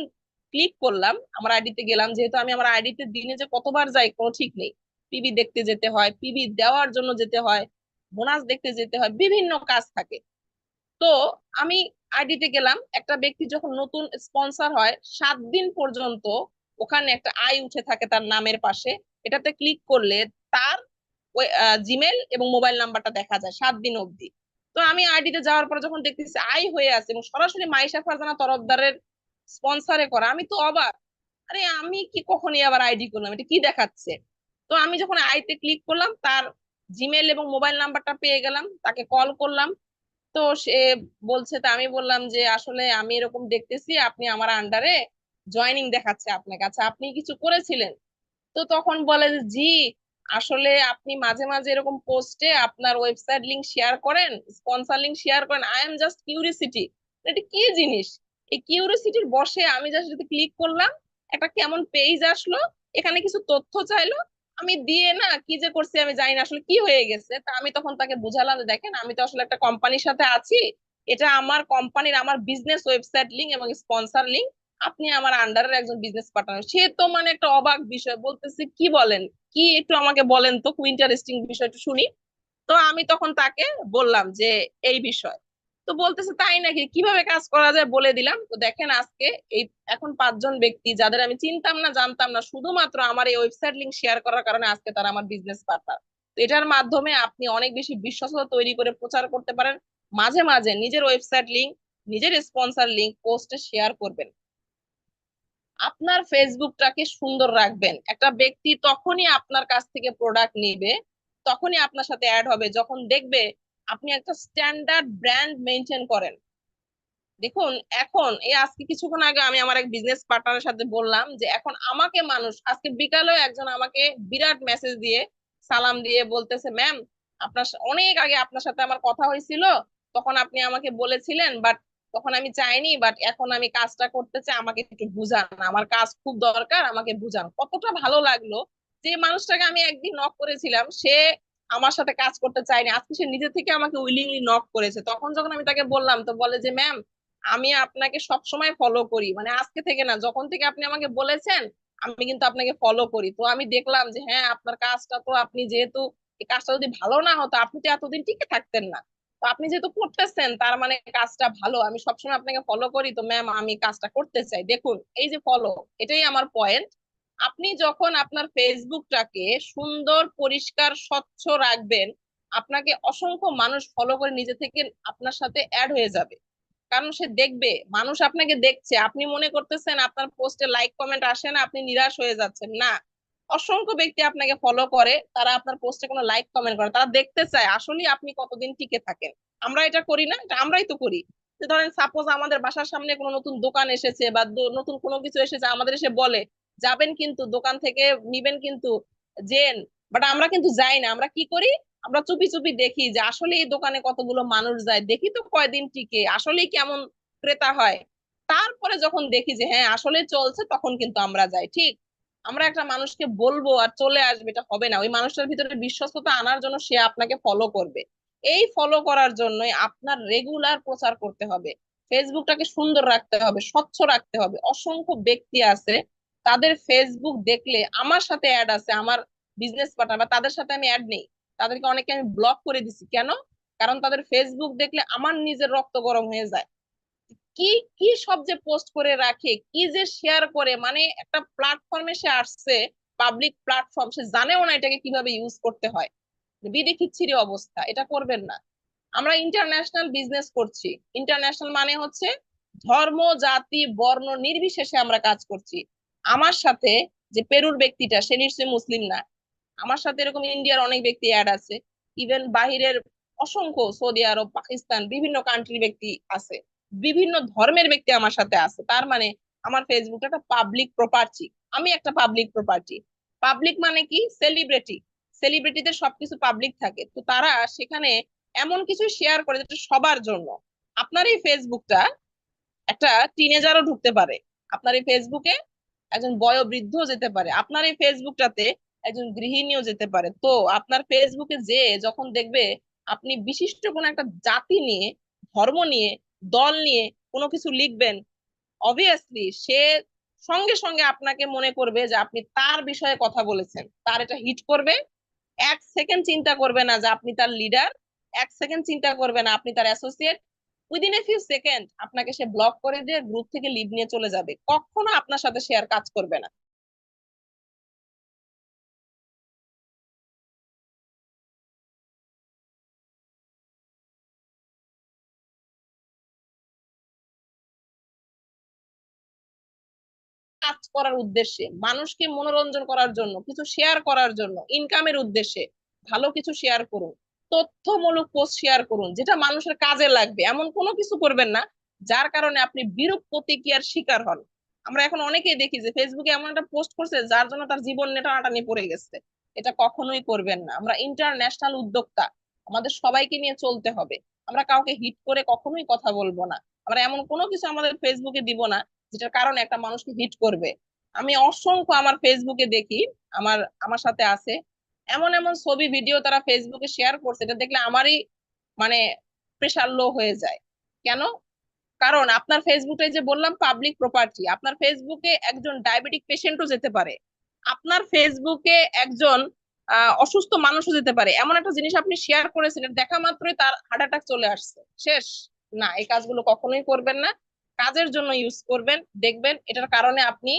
ক্লিক করলাম, আমার আইডিতে গেলাম, যেহেতু আমি আমার আইডিতে দিনে যে কতবার যাই কোনো ঠিক নেই, পিবি দেখতে যেতে হয়, পিবি দেওয়ার জন্য যেতে হয়, বোনাস দেখতে যেতে হয়, বিভিন্ন কাজ থাকে। তো আমি আইডিতে গেলাম, একটা ব্যক্তি যখন নতুন স্পন্সর হয় 7 দিন পর্যন্ত ওখানে একটা আই উঠে থাকে তার নামের পাশে, এটাতে ক্লিক করলে তার জিমেল এবং মোবাইল নাম্বারটা দেখা যায় 7 দিন অবধি। তো আমি আইডিতে যাওয়ার পর যখন দেখতেছি আই হয়ে আছে এবং সরাসরি মাইশা ফারজানা তরফদারের স্পন্সরে করা, আমি তো অবাক, আরে আমি কি কখনই আবার আইডি করলাম, এটা কি দেখাচ্ছে। তো আমি যখন আইতে ক্লিক করলাম, তার জিমেল এবং মোবাইল নাম্বারটা পেয়ে গেলাম, তাকে কল করলাম। তো সে বলছে, তা আমি বললাম যে আসলে আমি এরকম দেখতেছি আপনি আমার আন্ডারে জয়নিং দেখাচ্ছে আপনার কাছে, আপনি কিছু করেছিলেন? তো তখন বলে যে, জি আসলে আপনি মাঝে মাঝে এরকম পোস্টে আপনার ওয়েবসাইট লিংক শেয়ার করেন, স্পন্সর লিংক শেয়ার করেন, আই এম জাস্ট কিউরিসিটি। এটা কি জিনিস? এই কিউরিসিটির বসে আমি জাস্ট যদি ক্লিক করলাম, একটা কেমন পেজ আসলো, এখানে কিছু তথ্য চাইলো, আমি দিয়ে না কি যে করছি আমি জানি না আসলে কি হয়ে গেছে। তা আমি তখন তাকে বুঝালাম যে দেখেন আমি তো আসলে একটা কোম্পানির সাথে আছি, এটা আমার কোম্পানির আমার বিজনেস ওয়েবসাইট লিংক এবং স্পন্সর লিংক, আপনি আমার আন্ডারের একজন বিজনেস পার্টনার। সে তো মানে একটা অবাক বিষয়, বলতেছে কি বলেন, কি একটু আমাকে বলেন তো, খুব ইন্টারেস্টিং বিষয়, একটু শুনি। তো আমি তখন তাকে বললাম যে এই বিষয়। তো বলতেছে তাই নাকি, কিভাবে কাজ করা যায় বলে দিলাম। তো দেখেন আজকে এই এখন 5 জন ব্যক্তি যাদের আমি চিনতাম না, জানতাম না, শুধুমাত্র আমার এই ওয়েবসাইট লিংক শেয়ার করার কারণে আজকে তারা আমার বিজনেস পার্টনার। তো এটার মাধ্যমে আপনি অনেক বেশি বিশ্বস্ততা তৈরি করে প্রচার করতে পারেন। মাঝে মাঝে নিজের ওয়েবসাইট লিংক, নিজের স্পন্সর লিংক পোস্টে শেয়ার করবেন। আপনার ফেসবুকটাকে সুন্দর রাখবেন। একটা ব্যক্তি তখনই আপনার কাছ থেকে প্রোডাক্ট নিবে তখনই আপনার সাথে অ্যাড হবে যখন দেখবে আপনি একটা স্ট্যান্ডার্ড ব্র্যান্ড মেনটেন করেন। দেখুন, এখন এই আজকে কিছুক্ষণ আগে আমি আমার এক বিজনেস পার্টনারের সাথে বললাম যে এখন আমাকে মানুষ, আজকে বিকালেও একজন আমাকে বিরাট মেসেজ দিয়ে সালাম দিয়ে বলতেছে, ম্যাম অনেক আগে আপনার সাথে আমার কথা হয়েছিল, তখন আপনি আমাকে বলেছিলেন, বাট তখন আমি চাইনি, বাট এখন আমি কাজটা করতে চাই, আমাকে একটু বুঝান, আমার কাজ খুব দরকার, আমাকে বুঝান। কতটা ভালো লাগলো যে মানুষটাকে আমি একদিন নক করেছিলাম, সে আমার সাথে কাজ করতে চায়নি, আজকে সে নিজে থেকে আমাকে উইলিংলি নক করেছে। তখন যখন আমি তাকে বললাম, তো বলে যে ম্যাম আমি আপনাকে সব সময় ফলো করি, মানে আজকে থেকে না, যখন থেকে আপনি আমাকে বলেছেন আমি কিন্তু আপনাকে ফলো করি। তো আমি দেখলাম যে হ্যাঁ, আপনার কাজটা তো, আপনি যেহেতু এই কাজটা যদি ভালো না হতো আপনি তো এতদিন টিকে থাকতেন না, তো আপনি যেহেতু করতেছেন তার মানে কাজটা ভালো, আমি সবসময় আপনাকে ফলো করি, তো ম্যাম আমি কাজটা করতে চাই। দেখুন, এই যে ফলো, এটাই আমার পয়েন্ট। আপনি যখন আপনার ফেসবুকটাকে সুন্দর পরিষ্কার স্বচ্ছ রাখবেন, আপনাকে অসংখ্য মানুষ ফলো করে নিজে থেকে আপনার সাথে অ্যাড হয়ে যাবে। কারণ সে দেখবে, মানুষ আপনাকে দেখছে, আপনি মনে করতেছেন আপনার পোস্টে লাইক কমেন্ট আসে না, আপনি নিরাশ হয়ে যাচ্ছেন না। অসংখ্য ব্যক্তি আপনাকে ফলো করে, তারা আপনার পোস্টে কোনো লাইক কমেন্ট করে, তারা দেখতে চায় আসলে আপনি কতদিন টিকে থাকেন। আমরা এটা করি না? এটা আমরাই তো করি। যে ধরেন সাপোজ আমাদের বাসার সামনে কোনো নতুন দোকান এসেছে বা নতুন কোনো কিছু এসেছে, আমাদের এসে বলে যাবেন কিন্তু দোকান থেকে নিবেন কিন্তু, জেন, বাট আমরা কিন্তু যাই না। আমরা কি করি? আমরা চুপি চুপি দেখি যে আসলে এই দোকানে কতগুলো মানুষ যায়, দেখি তো কয়দিন টিকে, আসলে কেমন ক্রেতা হয়। তারপরে যখন দেখি যে হ্যাঁ আসলে চলছে, তখন কিন্তু আমরা যাই। ঠিক, আমরা একটা মানুষকে বলবো আর চলে আসবে, এটা হবে না। ওই মানুষটার ভিতরে বিশ্বস্ততা আনার জন্য সে আপনাকে ফলো করবে। এই ফলো করার জন্যই আপনার রেগুলার প্রচার করতে হবে, ফেসবুকটাকে সুন্দর রাখতে হবে, স্বচ্ছ রাখতে হবে। অসংখ্য ব্যক্তি আছে, তাদের ফেসবুক দেখলে আমার সাথে অ্যাড আছে, আমার বিজনেস পার্টনার বা তাদের সাথে আমি অ্যাড নেই, তাদেরকে অনেকে আমি ব্লক করে দিছি। কেন? কারণ তাদের ফেসবুক দেখলে আমার নিজের রক্ত গরম হয়ে যায়। কি কি সব যে পোস্ট করে রাখে, কি যে শেয়ার করে, মানে একটা প্ল্যাটফর্মে সে আসছে, পাবলিক প্ল্যাটফর্ম, সে জানেও না এটাকে কিভাবে ইউজ করতে হয়। বিধি খিচ্ছিরি অবস্থা, এটা করবেন না। আমরা ইন্টারন্যাশনাল বিজনেস করছি। ইন্টারন্যাশনাল মানে হচ্ছে ধর্ম জাতি বর্ণ নির্বিশেষে আমরা কাজ করছি। আমার সাথে যে পেরুর ব্যক্তিটা, সে নিশ্চয়ই মুসলিম না। আমার সাথে এরকম ইন্ডিয়ার অনেক ব্যক্তি অ্যাড আছে, ইভেন বাহিরের অসংখ্য, সৌদি আরব, পাকিস্তান, বিভিন্ন কান্ট্রির ব্যক্তি আছে, বিভিন্ন ধর্মের ব্যক্তি আমার সাথে আছে। তার মানে আমার ফেসবুক একটা পাবলিক প্রপার্টি, আমি একটা পাবলিক প্রপার্টি। পাবলিক মানে কি? সেলিব্রিটি। সেলিব্রিটিদের সবকিছু পাবলিক থাকে, তো তারা সেখানে এমন কিছু শেয়ার করে যেটা সবার জন্য। আপনার এই ফেসবুকটা একটা টিনেজারও ঢুকতে পারে, আপনার এই ফেসবুকে একজন বয়োবৃদ্ধ যেতে পারে, আপনার এই ফেসবুকটাতে একজন গৃহিণীও যেতে পারে। তো আপনার ফেসবুকে যে যখন দেখবে আপনি বিশিষ্ট কোনো একটা জাতি নিয়ে, ধর্ম নিয়ে, দল নিয়ে কোনো কিছু লিখবেন, অবভিয়াসলি সে সঙ্গে সঙ্গে আপনাকে মনে করবে যে আপনি তার বিষয়ে কথা বলেছেন, তার এটা হিট করবে। এক সেকেন্ড চিন্তা করবে না যে আপনি তার লিডার, এক সেকেন্ড চিন্তা করবে না আপনি তার associate. Within a few second আপনাকে সে ব্লক করে দিয়ে গ্রুপ থেকে লিভ নিয়ে চলে যাবে, কখনো আপনার সাথে সে আর কাজ করবে না। কাজ করার উদ্দেশ্যে, মানুষকে মনোরঞ্জন করার জন্য, কিছু শেয়ার করার জন্য, ইনকামের উদ্দেশ্যে ভালো কিছু শেয়ার করুন, তথ্যমূলক পোস্ট শেয়ার করুন, যেটা মানুষের কাজে লাগবে। এমন কোনো কিছু করবেন না যার কারণে আপনি বিরূপ প্রতিক্রিয়ার শিকার হন। আমরা এখন অনেকেই দেখি যে ফেসবুকে এমন একটা পোস্ট করছে যার জন্য তার জীবন টানাটানি পড়ে গেছে। এটা কখনোই করবেন না। আমরা ইন্টারন্যাশনাল উদ্যোক্তা, আমাদের সবাইকে নিয়ে চলতে হবে। আমরা কাউকে হিট করে কখনোই কথা বলবো না। আমরা এমন কোনো কিছু আমাদের ফেসবুকে দিব না যেটার কারণে একটা মানুষকে হিট করবে। আমি অসংখ্য আমার ফেসবুকে দেখি, আমার আমার সাথে আছে, এমন এমন ছবি ভিডিও তারা ফেসবুকে শেয়ার করছে, এটা দেখলে আমারই মানে প্রেশার লো হয়ে যায়। কেন? কারণ আপনার ফেসবুকে, যে বললাম, পাবলিক প্রপার্টি, আপনার ফেসবুকে একজন ডায়াবেটিক পেশেন্টও যেতে পারে, আপনার ফেসবুকে একজন অসুস্থ মানুষও যেতে পারে। এমন একটা জিনিস আপনি শেয়ার করেছেন, এটা দেখা মাত্রই তার হার্ট অ্যাটাক চলে আসছে, শেষ। না, এই কাজগুলো কখনোই করবেন না। কাজের জন্য ইউজ করবেন, দেখবেন এটার কারণে আপনি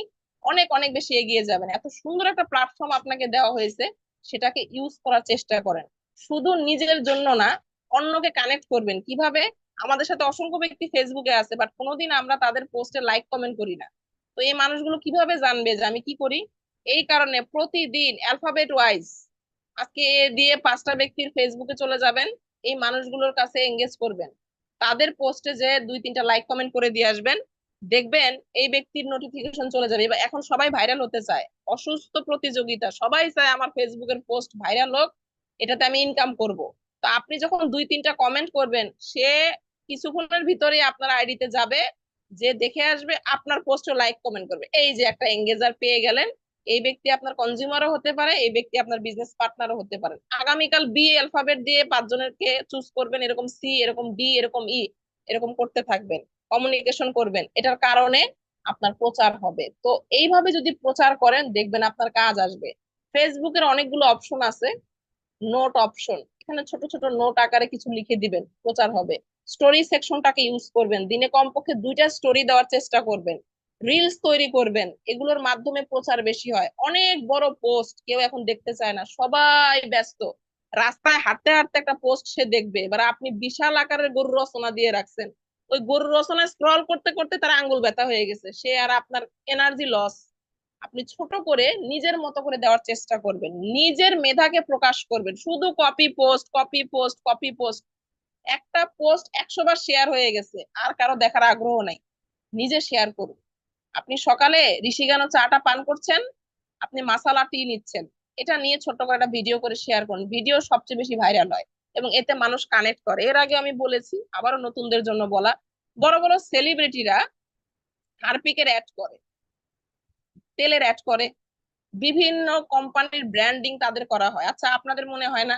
অনেক অনেক বেশি এগিয়ে যাবেন। এত সুন্দর একটা প্ল্যাটফর্ম আপনাকে দেওয়া হয়েছে, সেটাকে ইউজ করার চেষ্টা করেন। শুধু নিজের জন্য না, অন্যকে কানেক্ট করবেন কিভাবে? আমাদের সাথে অসংখ্য ব্যক্তি ফেসবুকে আছে, বাট কোনোদিন আমরা তাদের পোস্টে লাইক কমেন্ট করি না। তো এই মানুষগুলো কিভাবে জানবে যে আমি কি করি? এই কারণে প্রতিদিন অ্যালফাবেট ওয়াইজ আজকে এ দিয়ে 5টা ব্যক্তির ফেসবুকে চলে যাবেন, এই মানুষগুলোর কাছে এঙ্গেজ করবেন, তাদের পোস্টে যে 2-3টা লাইক কমেন্ট করে দিয়ে আসবেন, দেখবেন এই ব্যক্তির নোটিফিকেশন চলে যাবে। এবার এখন সবাই ভাইরাল হতে চায়, অসুস্থ প্রতিযোগিতা, সবাই চায় আমার ফেসবুকের পোস্ট ভাইরাল হোক, এটাতে আমি ইনকাম করব। তো আপনি যখন 2-3টা কমেন্ট করবেন, সে কিছুক্ষণের ভিতরে আপনার আইডিতে যাবে, যে দেখে আসবে, আপনার পোস্টে লাইক কমেন্ট করবে, এই যে একটা এঙ্গেজার পেয়ে গেলেন। এই ব্যক্তি আপনার কনজিউমারও হতে পারে, এই ব্যক্তি আপনার বিজনেস পার্টনারও হতে পারে। আগামীকাল বি অ্যালফাবেট দিয়ে 5 জনেরকে চুজ করবেন, এরকম সি, এরকম ডি, এরকম ই, এরকম করতে থাকবেন, কমিউনিকেশন করবেন, এটার কারণে আপনার প্রচার হবে। তো এইভাবে যদি প্রচার করেন, দেখবেন আপনার কাজ আসবে। ফেসবুকের অনেকগুলো অপশন আছে, নোট অপশন, এখানে ছোট ছোট নোট আকারে কিছু লিখে দিবেন, প্রচার হবে। স্টোরি সেকশনটাকে ইউজ করবেন, দিনে কমপক্ষে 2টা স্টোরি দেওয়ার চেষ্টা করবেন। রিলস তৈরি করবেন, এগুলোর মাধ্যমে প্রচার বেশি হয়। অনেক বড় পোস্ট কেউ এখন দেখতে চায় না, সবাই ব্যস্ত। রাস্তায় হাঁটতে হাঁটতে একটা পোস্ট সে দেখবে, এবার আপনি বিশাল আকারের গরুর রচনা দিয়ে রাখছেন, ওই গরুর রচনা স্ক্রল করতে করতে তার আঙ্গুল ব্যথা হয়ে গেছে, সে আর আপনার এনার্জি লস। আপনি ছোট করে নিজের মতো করে দেওয়ার চেষ্টা করবেন, নিজের মেধাকে প্রকাশ করবেন, শুধু copy post, copy post, copy post. একটা পোস্ট 100 বার শেয়ার হয়ে গেছে, আর কারো দেখার আগ্রহ নাই, নিজে শেয়ার করুন। আপনি সকালে ঋষিগানো চাটা পান করছেন, আপনি মাসালা টি নিচ্ছেন, এটা নিয়ে ছোট্ট করে একটা ভিডিও করে শেয়ার করুন, ভিডিও সবচেয়ে বেশি ভাইরাল হয় এবং এতে মানুষ কানেক্ট করে। এর আগে আমি বলেছি, আবারও নতুনদের জন্য বলা, বড় বড় সেলিব্রিটিরা হারপিকের অ্যাড করে, তেলের অ্যাড করে, বিভিন্ন কোম্পানির ব্র্যান্ডিং তাদের করা হয়। আচ্ছা, আপনাদের মনে হয় না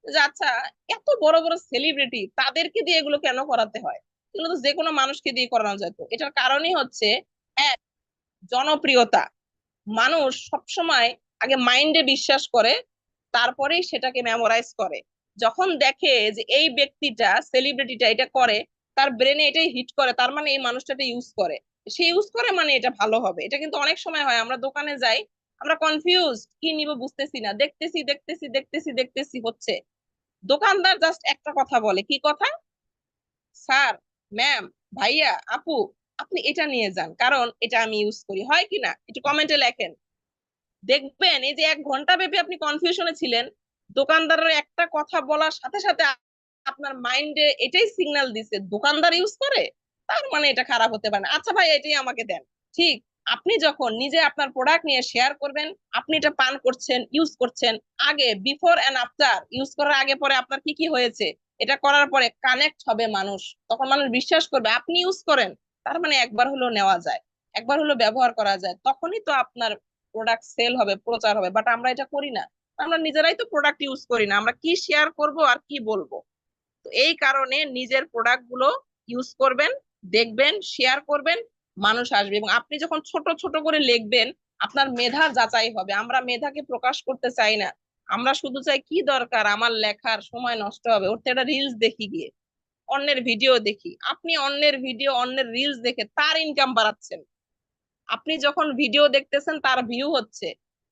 যে আচ্ছা, এত বড় বড় সেলিব্রিটি, তাদেরকে দিয়ে এগুলো কেন করাতে হয়? এগুলো তো যে কোনো মানুষকে দিয়ে করানো যেত। এটার কারণই হচ্ছে, এক, জনপ্রিয়তা। মানুষ সবসময় আগে মাইন্ডে বিশ্বাস করে, তারপরেই সেটাকে মেমোরাইজ করে। যখন দেখে যে এই ব্যক্তিটা, সেলিব্রিটিটা এটা করে, তার ব্রেনে এটাই হিট করে, তার মানে এই মানুষটাটা ইউজ করে, সে ইউজ করে মানে এটা ভালো হবে। এটা কিন্তু অনেক সময় হয়, আমরা দোকানে যাই, আমরা কনফিউজ, কি নিব বুঝতেছি না, দেখতেছি দেখতেছি দেখতেছি দেখতেছি হচ্ছে, দোকানদার জাস্ট একটা কথা বলে, কি কথা? স্যার, ম্যাম, ভাইয়া, আপু, আপনি এটা নিয়ে যান, কারণ এটা আমি ইউজ করি, হয় কি না? একটু কমেন্টে লেখেন। দেখবেন এই যে 1 ঘন্টা ব্যাপী আপনি কনফিউশনে ছিলেন, দোকানদারের একটা কথা বলার সাথে সাথে আপনার মাইন্ডে এটাই সিগন্যাল দিছে, দোকানদার ইউজ করে, তার মানে এটা খারাপ হতে পারে না, আচ্ছা ভাই এটাই আমাকে দেন। ঠিক, আপনি যখন নিজে আপনার প্রোডাক্ট নিয়ে শেয়ার করবেন, আপনি এটা পান করছেন, ইউজ করছেন, আগে বিফোর এন্ড আফটার, ইউজ করার আগে পরে আপনার কি কি হয়েছে, এটা করার পরে কানেক্ট হবে মানুষ, তখন মানুষ বিশ্বাস করবে আপনি ইউজ করেন, তার মানে একবার হলো নেওয়া যায়, একবার হলো ব্যবহার করা যায়, তখনই তো আপনার প্রোডাক্ট সেল হবে, প্রচার হবে। বাট আমরা এটা করি না, আমরা নিজেরাই তো প্রোডাক্ট ইউজ করি না, আমরা কি শেয়ার করব আর কি বলবো? তো এই কারণে নিজের প্রোডাক্ট গুলো ইউজ করবেন, দেখবেন, শেয়ার করবেন, মানুষ আসবে। এবং আপনি যখন ছোট ছোট করে লিখবেন, আপনার মেধা যাচাই হবে। আমরা মেধাকে প্রকাশ করতে চাই না, আমরা শুধু চাই কি দরকার, আমার লেখার সময় নষ্ট হবে, ওর তো একটা রিলস দেখি গিয়ে, অন্যের ভিডিও দেখি। আপনি অন্যের ভিডিও, অন্যের রিলস দেখে তার ইনকাম বাড়াচ্ছেন। আপনি যখন ভিডিও দেখতেছেন, তার ভিউ হচ্ছে,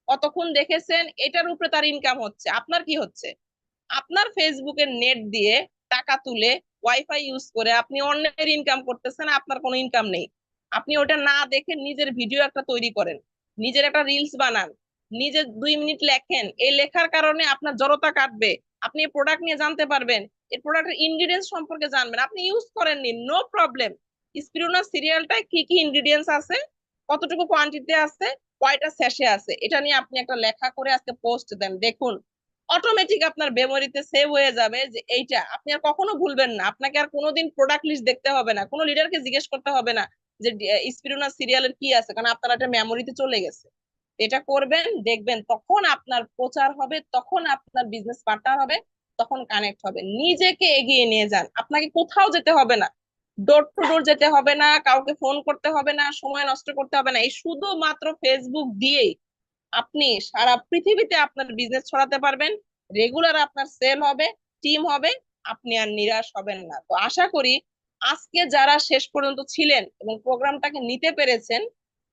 কতক্ষণ দেখেছেন, এটার উপরে তার ইনকাম হচ্ছে, আপনার কি হচ্ছে? আপনার ফেসবুকের নেট দিয়ে টাকা তুলে, ওয়াইফাই ইউজ করে আপনি অন্যের ইনকাম করতেছেন, আপনার কোনো ইনকাম নেই। আপনি ওটা না দেখে নিজের ভিডিও একটা তৈরি করেন, নিজের একটা রিলস বানান, নিজে 2 মিনিট লেখেন, এই লেখার কারণে আপনার জড়তা কাটবে, আপনি এই প্রোডাক্ট নিয়ে জানতে পারবেন, এই প্রোডাক্টের ইনগ্রিডিয়েন্টস সম্পর্কে জানবেন। আপনি ইউজ করেননি, নো প্রবলেম, স্পিরুলিনা সিরিয়ালটায় কি কি ইনগ্রিডিয়েন্টস আছে, কতটুকু কোয়ান্টিটি আছে, কয়টা স্যাশে আছে, এটা নিয়ে আপনি একটা লেখা করে আজকে পোস্ট দেন, দেখুন অটোমেটিক আপনার মেমোরিতে সেভ হয়ে যাবে, যে এইটা আপনি আর কখনো ভুলবেন না। আপনাকে আর কোনোদিন প্রোডাক্ট লিস্ট দেখতে হবে না, কোনো লিডারকে জিজ্ঞেস করতে হবে না যে স্পিরুলিনা সিরিয়ালের কি আছে, কারণ আপনার একটা মেমোরিতে চলে গেছে। এটা করবেন, দেখবেন তখন আপনার প্রচার হবে, তখন আপনার বিজনেস পার্টনার হবে, তখন কানেক্ট হবে। নিজেকে এগিয়ে নিয়ে যান, আপনাকে কোথাও যেতে হবে না, ডোর টু ডোর যেতে হবে না, কাউকে ফোন করতে হবে না, সময় নষ্ট করতে হবে না, এই শুধুমাত্র ফেসবুক দিয়েই আপনি সারা পৃথিবীতে আপনার বিজনেস ছড়াতে পারবেন, রেগুলার আপনার সেল হবে, টিম হবে, আপনি আর নিরাশ হবেন না। তো আশা করি আজকে যারা শেষ পর্যন্ত ছিলেন এবং প্রোগ্রামটাকে নিতে পেরেছেন,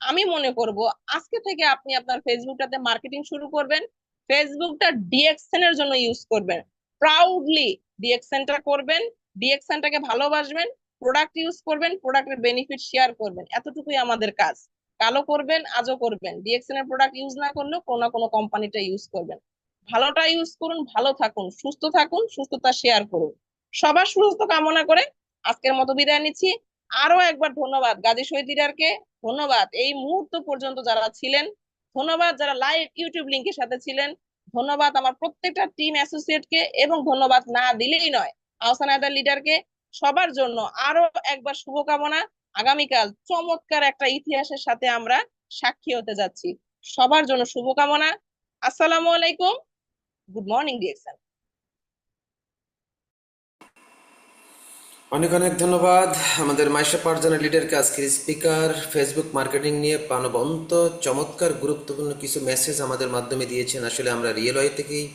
আমি মনে করব আজকে থেকে আপনি আপনার ফেসবুকটাতে মার্কেটিং শুরু করবেন, ফেসবুকটা ডিএকশন এর জন্য ইউজ করবেন, প্রাউডলি ডিএকশনটা করবেন, ডিএকশনটাকে ভালোবাসবেন, প্রোডাক্ট ইউজ করবেন, প্রোডাক্টের বেনিফিট শেয়ার করবেন, এতটুকুই আমাদের কাজ। কালো করবেন, আজও করবেন, ডিএক্সএন এর প্রোডাক্ট ইউজ না করলেও কোনো না কোনো কোম্পানিটা ইউজ করবেন। ভালোটা ইউজ করুন, ভালো থাকুন, সুস্থতা শেয়ার করুন। সবার সুস্থ কামনা করে আজকের মতো বিদায় নিচ্ছি। আরো একবার ধন্যবাদ গাজী শহীদ লিডারকে, ধন্যবাদ এই মুহূর্ত পর্যন্ত যারা ছিলেন, ধন্যবাদ যারা লাইভ ইউটিউব লিংকের সাথে ছিলেন, ধন্যবাদ আমার প্রত্যেকটা টিম অ্যাসোসিয়েটকে, এবং ধন্যবাদ না দিলেই নয় আহসান হায়দার লিডারকে। সবার জন্য আরো একবার শুভকামনা। আগামীকাল চমৎকার একটা ইতিহাসের সাথে আমরা সাক্ষী হতে যাচ্ছি। সবার জন্য শুভকামনা। আসসালামু আলাইকুম, গুড মর্নিং ডিএক্সএন। অনেক অনেক ধন্যবাদ আমাদের মাইশা পারজানা লিডারকে, আজকের স্পিকার, ফেসবুক মার্কেটিং নিয়ে প্রাণবন্ত চমৎকার গুরুত্বপূর্ণ কিছু মেসেজ আমাদের মাধ্যমে দিয়েছেন। আসলে আমরা রিয়েল ওয়ে থেকেই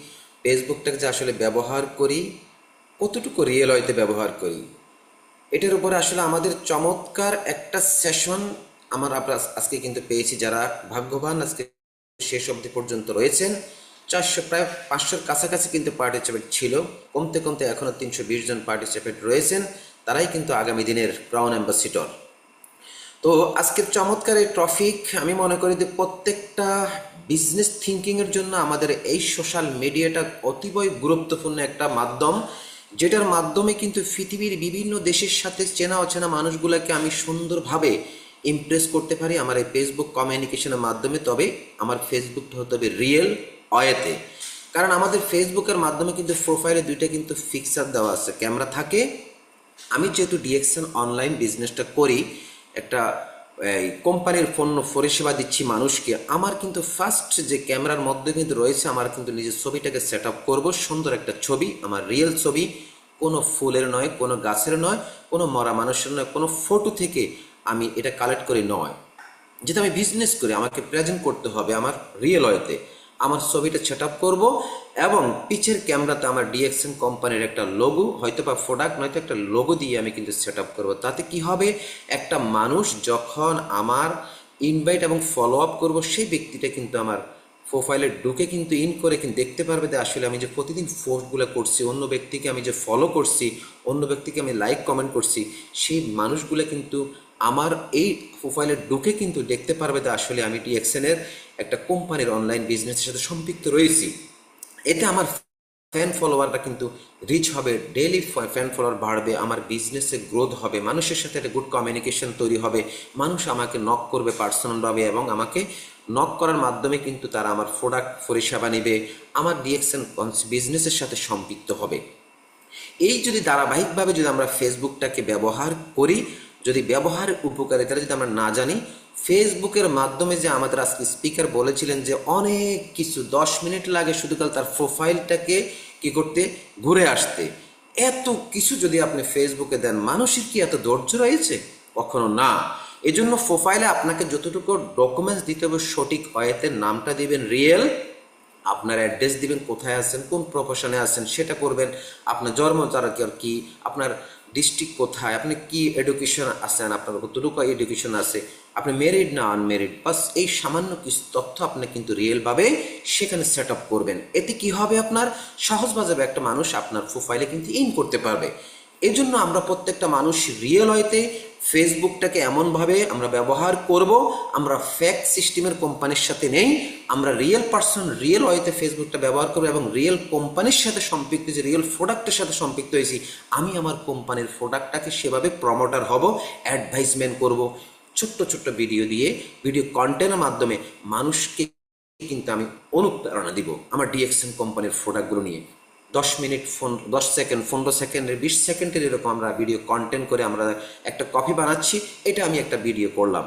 ফেসবুকটাকে যে আসলে ব্যবহার করি, কতটুকু রিয়েল ওয়েতে ব্যবহার করি, এটার উপরে আসলে আমাদের চমৎকার একটা সেশন আমরা আজকে কিন্তু পেয়েছি। যারা ভাগ্যবান আজকে শেষ অবধি পর্যন্ত রয়েছেন, 400 প্রায় 500-র কাছাকাছি কিন্তু পার্টিসিপেট ছিল, কমতে কমতে এখনো 320 জন পার্টিসিপেট রয়েছেন। তারাই কিন্তু আগামী দিনের ক্রাউন অ্যাম্বাসিডর। তো আজকের চমৎকার এই টপিক, আমি মনে করি যে প্রত্যেকটা বিজনেস থিঙ্কিংয়ের জন্য আমাদের এই সোশ্যাল মিডিয়াটা অতীবই গুরুত্বপূর্ণ একটা মাধ্যম, যেটার মাধ্যমে কিন্তু পৃথিবীর বিভিন্ন দেশের সাথে চেনা অচেনা মানুষগুলোকে আমি সুন্দরভাবে ইমপ্রেস করতে পারি আমার এই ফেসবুক কমিউনিকেশনের মাধ্যমে। তবে আমার ফেসবুকটা হতে হবে রিয়েল ওয়েতে, কারণ আমাদের ফেসবুকের মাধ্যমে কিন্তু প্রোফাইলে দুইটা কিন্তু ফিক্সার দেওয়া আছে, ক্যামেরা থাকে। আমি যেহেতু ডিএক্সএন অনলাইন বিজনেসটা করি, একটা কোম্পানির পণ্য পরিষেবা দিচ্ছি মানুষকে, আমার কিন্তু ফার্স্ট যে ক্যামেরার মধ্যে কিন্তু রয়েছে আমার কিন্তু নিজের ছবিটাকে সেট আপ করবো, সুন্দর একটা ছবি, আমার রিয়েল ছবি, কোনো ফুলের নয়, কোনো গাছের নয়, কোনো মরা মানুষের নয়, কোনো ফটো থেকে আমি এটা কালেক্ট করি নয়। যেটা আমি বিজনেস করি, আমাকে প্রেজেন্ট করতে হবে আমার রিয়েল ওয়েতে। আমার ছবিটা সেট আপ করবো এবং পিছের ক্যামেরাতে আমার ডিএক্সএন কোম্পানির একটা লোগো, হয়তো বা প্রোডাক্ট নয়তো একটা লোগো দিয়ে আমি কিন্তু সেট আপ করবো। তাতে কি হবে, একটা মানুষ যখন আমার ইনভাইট এবং ফলো আপ করবো, সেই ব্যক্তিটা কিন্তু আমার প্রোফাইলে ঢুকে কিন্তু ইন করে কিন্তু দেখতে পারবে যে আসলে আমি যে প্রতিদিন পোস্টগুলো করছি, অন্য ব্যক্তিকে আমি যে ফলো করছি, অন্য ব্যক্তিকে আমি লাইক কমেন্ট করছি, সেই মানুষগুলো কিন্তু আমার এই প্রোফাইলে ঢুকে কিন্তু দেখতে পারবে যে আসলে আমি ডিএক্সএনের একটা কোম্পানির অনলাইন বিজনেসের সাথে সম্পৃক্ত রয়েছি। এতে আমার ফ্যান ফলোয়ারটা কিন্তু রিচ হবে, ডেইলি ফ্যান ফলোয়ার বাড়বে, আমার বিজনেসে গ্রোথ হবে, মানুষের সাথে একটা গুড কমিউনিকেশন তৈরি হবে, মানুষ আমাকে নক করবে পার্সোনালভাবে এবং আমাকে নক করার মাধ্যমে কিন্তু তারা আমার প্রোডাক্ট পরিষেবা নেবে, আমার ডিএক্সএন বিজনেসের সাথে সম্পৃক্ত হবে। এই যদি ধারাবাহিকভাবে যদি আমরা ফেসবুকটাকে ব্যবহার করি, যদি ব্যবহারের উপকারিতা যদি আমরা না জানি, ফেসবুকের মাধ্যমে যে আমাদের আজকে স্পিকার বলেছিলেন যে অনেক কিছু 10 মিনিট লাগে শুধু কাল তার প্রোফাইলটাকে কি করতে, ঘুরে আসতে। এত কিছু যদি আপনি ফেসবুকে দেন, মানুষের কি এত ধৈর্য রয়েছে? কখনো না। এজন্য প্রোফাইলে আপনাকে যতটুকু ডকুমেন্টস দিতে হবে সঠিক ওয়েতে, নামটা দিবেন রিয়েল, আপনার অ্যাড্রেস দিবেন, কোথায় আছেন, কোন প্রফেশনে আছেন সেটা করবেন, আপনার জন্ম তারিখ কি, আপনার ডিস্ট্রিক্ট কোথায়, আপনি কি এডুকেশন আছেন, আপনার কতটুকু এডুকেশন আছে, আপনি মেরিড না আনমেরিড, বাস এই সামান্য কিছু তথ্য আপনি কিন্তু রিয়েলভাবে সেখানে সেট আপ করবেন। এতে কি হবে, আপনার সহজভাবে একটা মানুষ আপনার প্রোফাইলে কিন্তু ইন করতে পারবে। এই জন্য আমরা প্রত্যেকটা মানুষ রিয়েল হইতে ফেসবুকটাকে এমনভাবে আমরা ব্যবহার করব, আমরা ফেক সিস্টেমের কোম্পানির সাথে নেই, আমরা রিয়েল পার্সন রিয়েল ওয়েতে ফেসবুকটা ব্যবহার করবো এবং রিয়েল কোম্পানির সাথে সম্পৃক্ত, যে রিয়েল প্রোডাক্টের সাথে সম্পৃক্ত হয়েছি, আমি আমার কোম্পানির প্রোডাক্টটাকে সেভাবে প্রমোটার হব, অ্যাডভাইসমেন্ট করব, ছোট্ট ছোট্ট ভিডিও দিয়ে, ভিডিও কন্টেন্টের মাধ্যমে মানুষকে কিন্তু আমি অনুপ্রেরণা দিব আমার ডিএক্সএন কোম্পানির প্রোডাক্টগুলো নিয়ে। 10 মিনিট, 10 সেকেন্ড, 15 সেকেন্ডের, 20 সেকেন্ডের এরকম আমরা ভিডিও কন্টেন্ট করে আমরা একটা কপি বানাচ্ছি, এটা আমি একটা ভিডিও করলাম,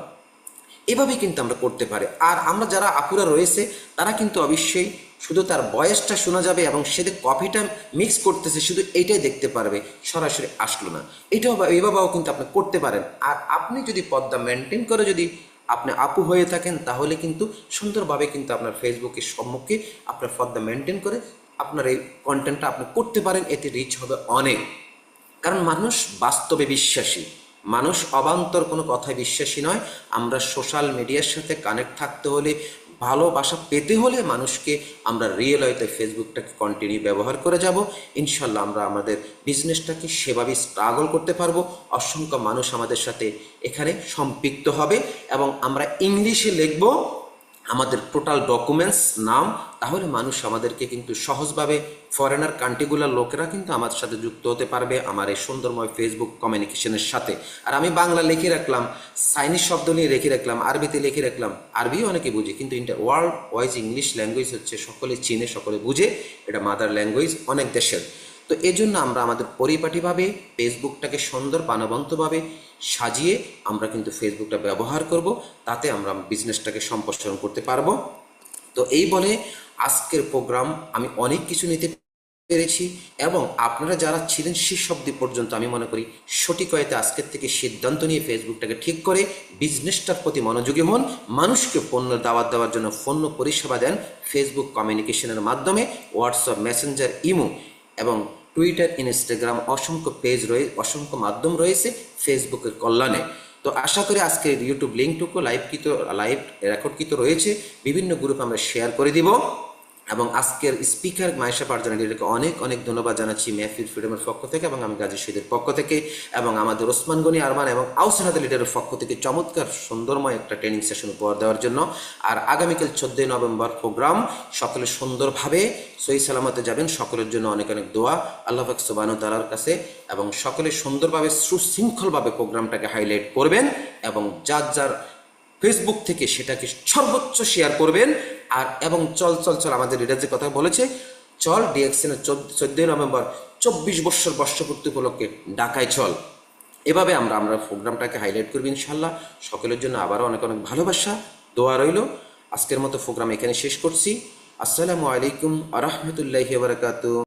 এভাবেই কিন্তু আমরা করতে পারি। আর আমরা যারা আপুরা রয়েছে তারা কিন্তু অবশ্যই শুধু তার বয়সটা শোনা যাবে এবং সে যে কপিটা মিক্স করতেছে শুধু এইটাই দেখতে পারবে, সরাসরি আসলো না, এটাও এইভাবেও কিন্তু আপনি করতে পারেন। আর আপনি যদি পর্দা মেনটেন করে যদি আপনি আপু হয়ে থাকেন, তাহলে কিন্তু সুন্দরভাবে কিন্তু আপনার ফেসবুকের সম্মুখে আপনার পর্দা মেনটেন করে আপনার এই কন্টেন্টটা আপনি করতে পারেন, এতে রিচ হবে অনেক। কারণ মানুষ বাস্তবে বিশ্বাসী, মানুষ অবান্তর কোনো কথায় বিশ্বাসী নয়। আমরা সোশ্যাল মিডিয়ার সাথে কানেক্ট থাকতে হলে, ভালোবাসা পেতে হলে মানুষকে আমরা রিয়েল হয়তো ফেসবুকটাকে কন্টিনিউ ব্যবহার করে যাব, ইনশাল্লাহ আমরা আমাদের বিজনেসটাকে সেভাবে স্ট্রাগল করতে পারবো। অসংখ্য মানুষ আমাদের সাথে এখানে সম্পৃক্ত হবে এবং আমরা ইংলিশে লিখব, আমাদের টোটাল ডকুমেন্টস নাম, তাহলে মানুষ আমাদেরকে কিন্তু সহজভাবে ফরেনার কান্ট্রিগুলোর লোকেরা কিন্তু আমার সাথে যুক্ত হতে পারবে আমার এই সুন্দরময় ফেসবুক কমিউনিকেশনের সাথে। আর আমি বাংলা লিখে রাখলাম, চাইনিজ শব্দ নিয়ে লিখে রাখলাম, আরবিতে লিখে রাখলাম, আরবিও অনেকে বুঝে, কিন্তু ওয়ার্ল্ড ওয়াইজ ইংলিশ ল্যাঙ্গুয়েজ হচ্ছে সকলে চিনে, সকলে বুঝে, এটা মাদার ল্যাঙ্গুয়েজ অনেক দেশের। তো এই জন্য আমরা আমাদের পরিপাটিভাবে ফেসবুকটাকে সুন্দর প্রাণবন্তভাবে সাজিয়ে আমরা কিন্তু ফেসবুকটা ব্যবহার করব, তাতে আমরা বিজনেসটাকে সম্প্রসারণ করতে পারবো। তো এই বলে আজকের প্রোগ্রাম আমি অনেক কিছু নিতে পেরেছি, এবং আপনারা যারা ছিলেন শেষ অবধি পর্যন্ত, আমি মনে করি সঠিক হয়তো আজকের থেকে সিদ্ধান্ত নিয়ে ফেসবুকটাকে ঠিক করে বিজনেসটার প্রতি মনোযোগী হন, মানুষকে পণ্য দাওয়াত দেওয়ার জন্য পণ্য পরিষেবা দেন ফেসবুক কমিউনিকেশনের মাধ্যমে, হোয়াটসঅ্যাপ, মেসেঞ্জার, ইমো এবং টুইটার, ইনস্টাগ্রাম, অসংখ্য পেজ রয়েছে, অসংখ্য মাধ্যম রয়েছে ফেসবুকের কল্যাণে। তো আশা করি আজকের ইউটিউব লিঙ্কটুকু লাইভ রেকর্ডকৃত রয়েছে, বিভিন্ন গ্রুপে আমরা শেয়ার করে দিব। এবং আজকের স্পিকার মায়েশা পারজানা লিডারকে অনেক অনেক ধন্যবাদ জানাচ্ছি মেহফিল ফ্রিডমের পক্ষ থেকে, এবং আমি গাজী শহীদের পক্ষ থেকে, এবং আমাদের ওসমান গনি আরমান এবং আউসানাদ লিডারের পক্ষ থেকে চমৎকার সুন্দরময় একটা ট্রেনিং সেশন উপহার দেওয়ার জন্য। আর আগামীকাল 14 নভেম্বর প্রোগ্রাম, সকলে সুন্দরভাবে সহি সালামতে যাবেন, সকলের জন্য অনেক অনেক দোয়া আল্লাহ পাক সুবহানাহু ওয়া তাআলার কাছে, এবং সকলে সুন্দরভাবে সুশৃঙ্খলভাবে প্রোগ্রামটাকে হাইলাইট করবেন, এবং যার যার ফেসবুক থেকে সেটাকে সর্বোচ্চ শেয়ার করবেন। আর এবং চল চল চল আমাদের লিডার যে কথা বলেছে, চল ডিএক্সএনের 14 নভেম্বর 24 বছর বর্ষপূর্তি উপলক্ষে ঢাকায় চল, এভাবে আমরা প্রোগ্রামটাকে হাইলাইট করব ইনশাল্লাহ। সকলের জন্য আবারও অনেক অনেক ভালোবাসা, দোয়া রইল। আজকের মতো প্রোগ্রাম এখানে শেষ করছি। আসসালামু আলাইকুম ওয়া রাহমাতুল্লাহি ওয়া বারাকাতুহু।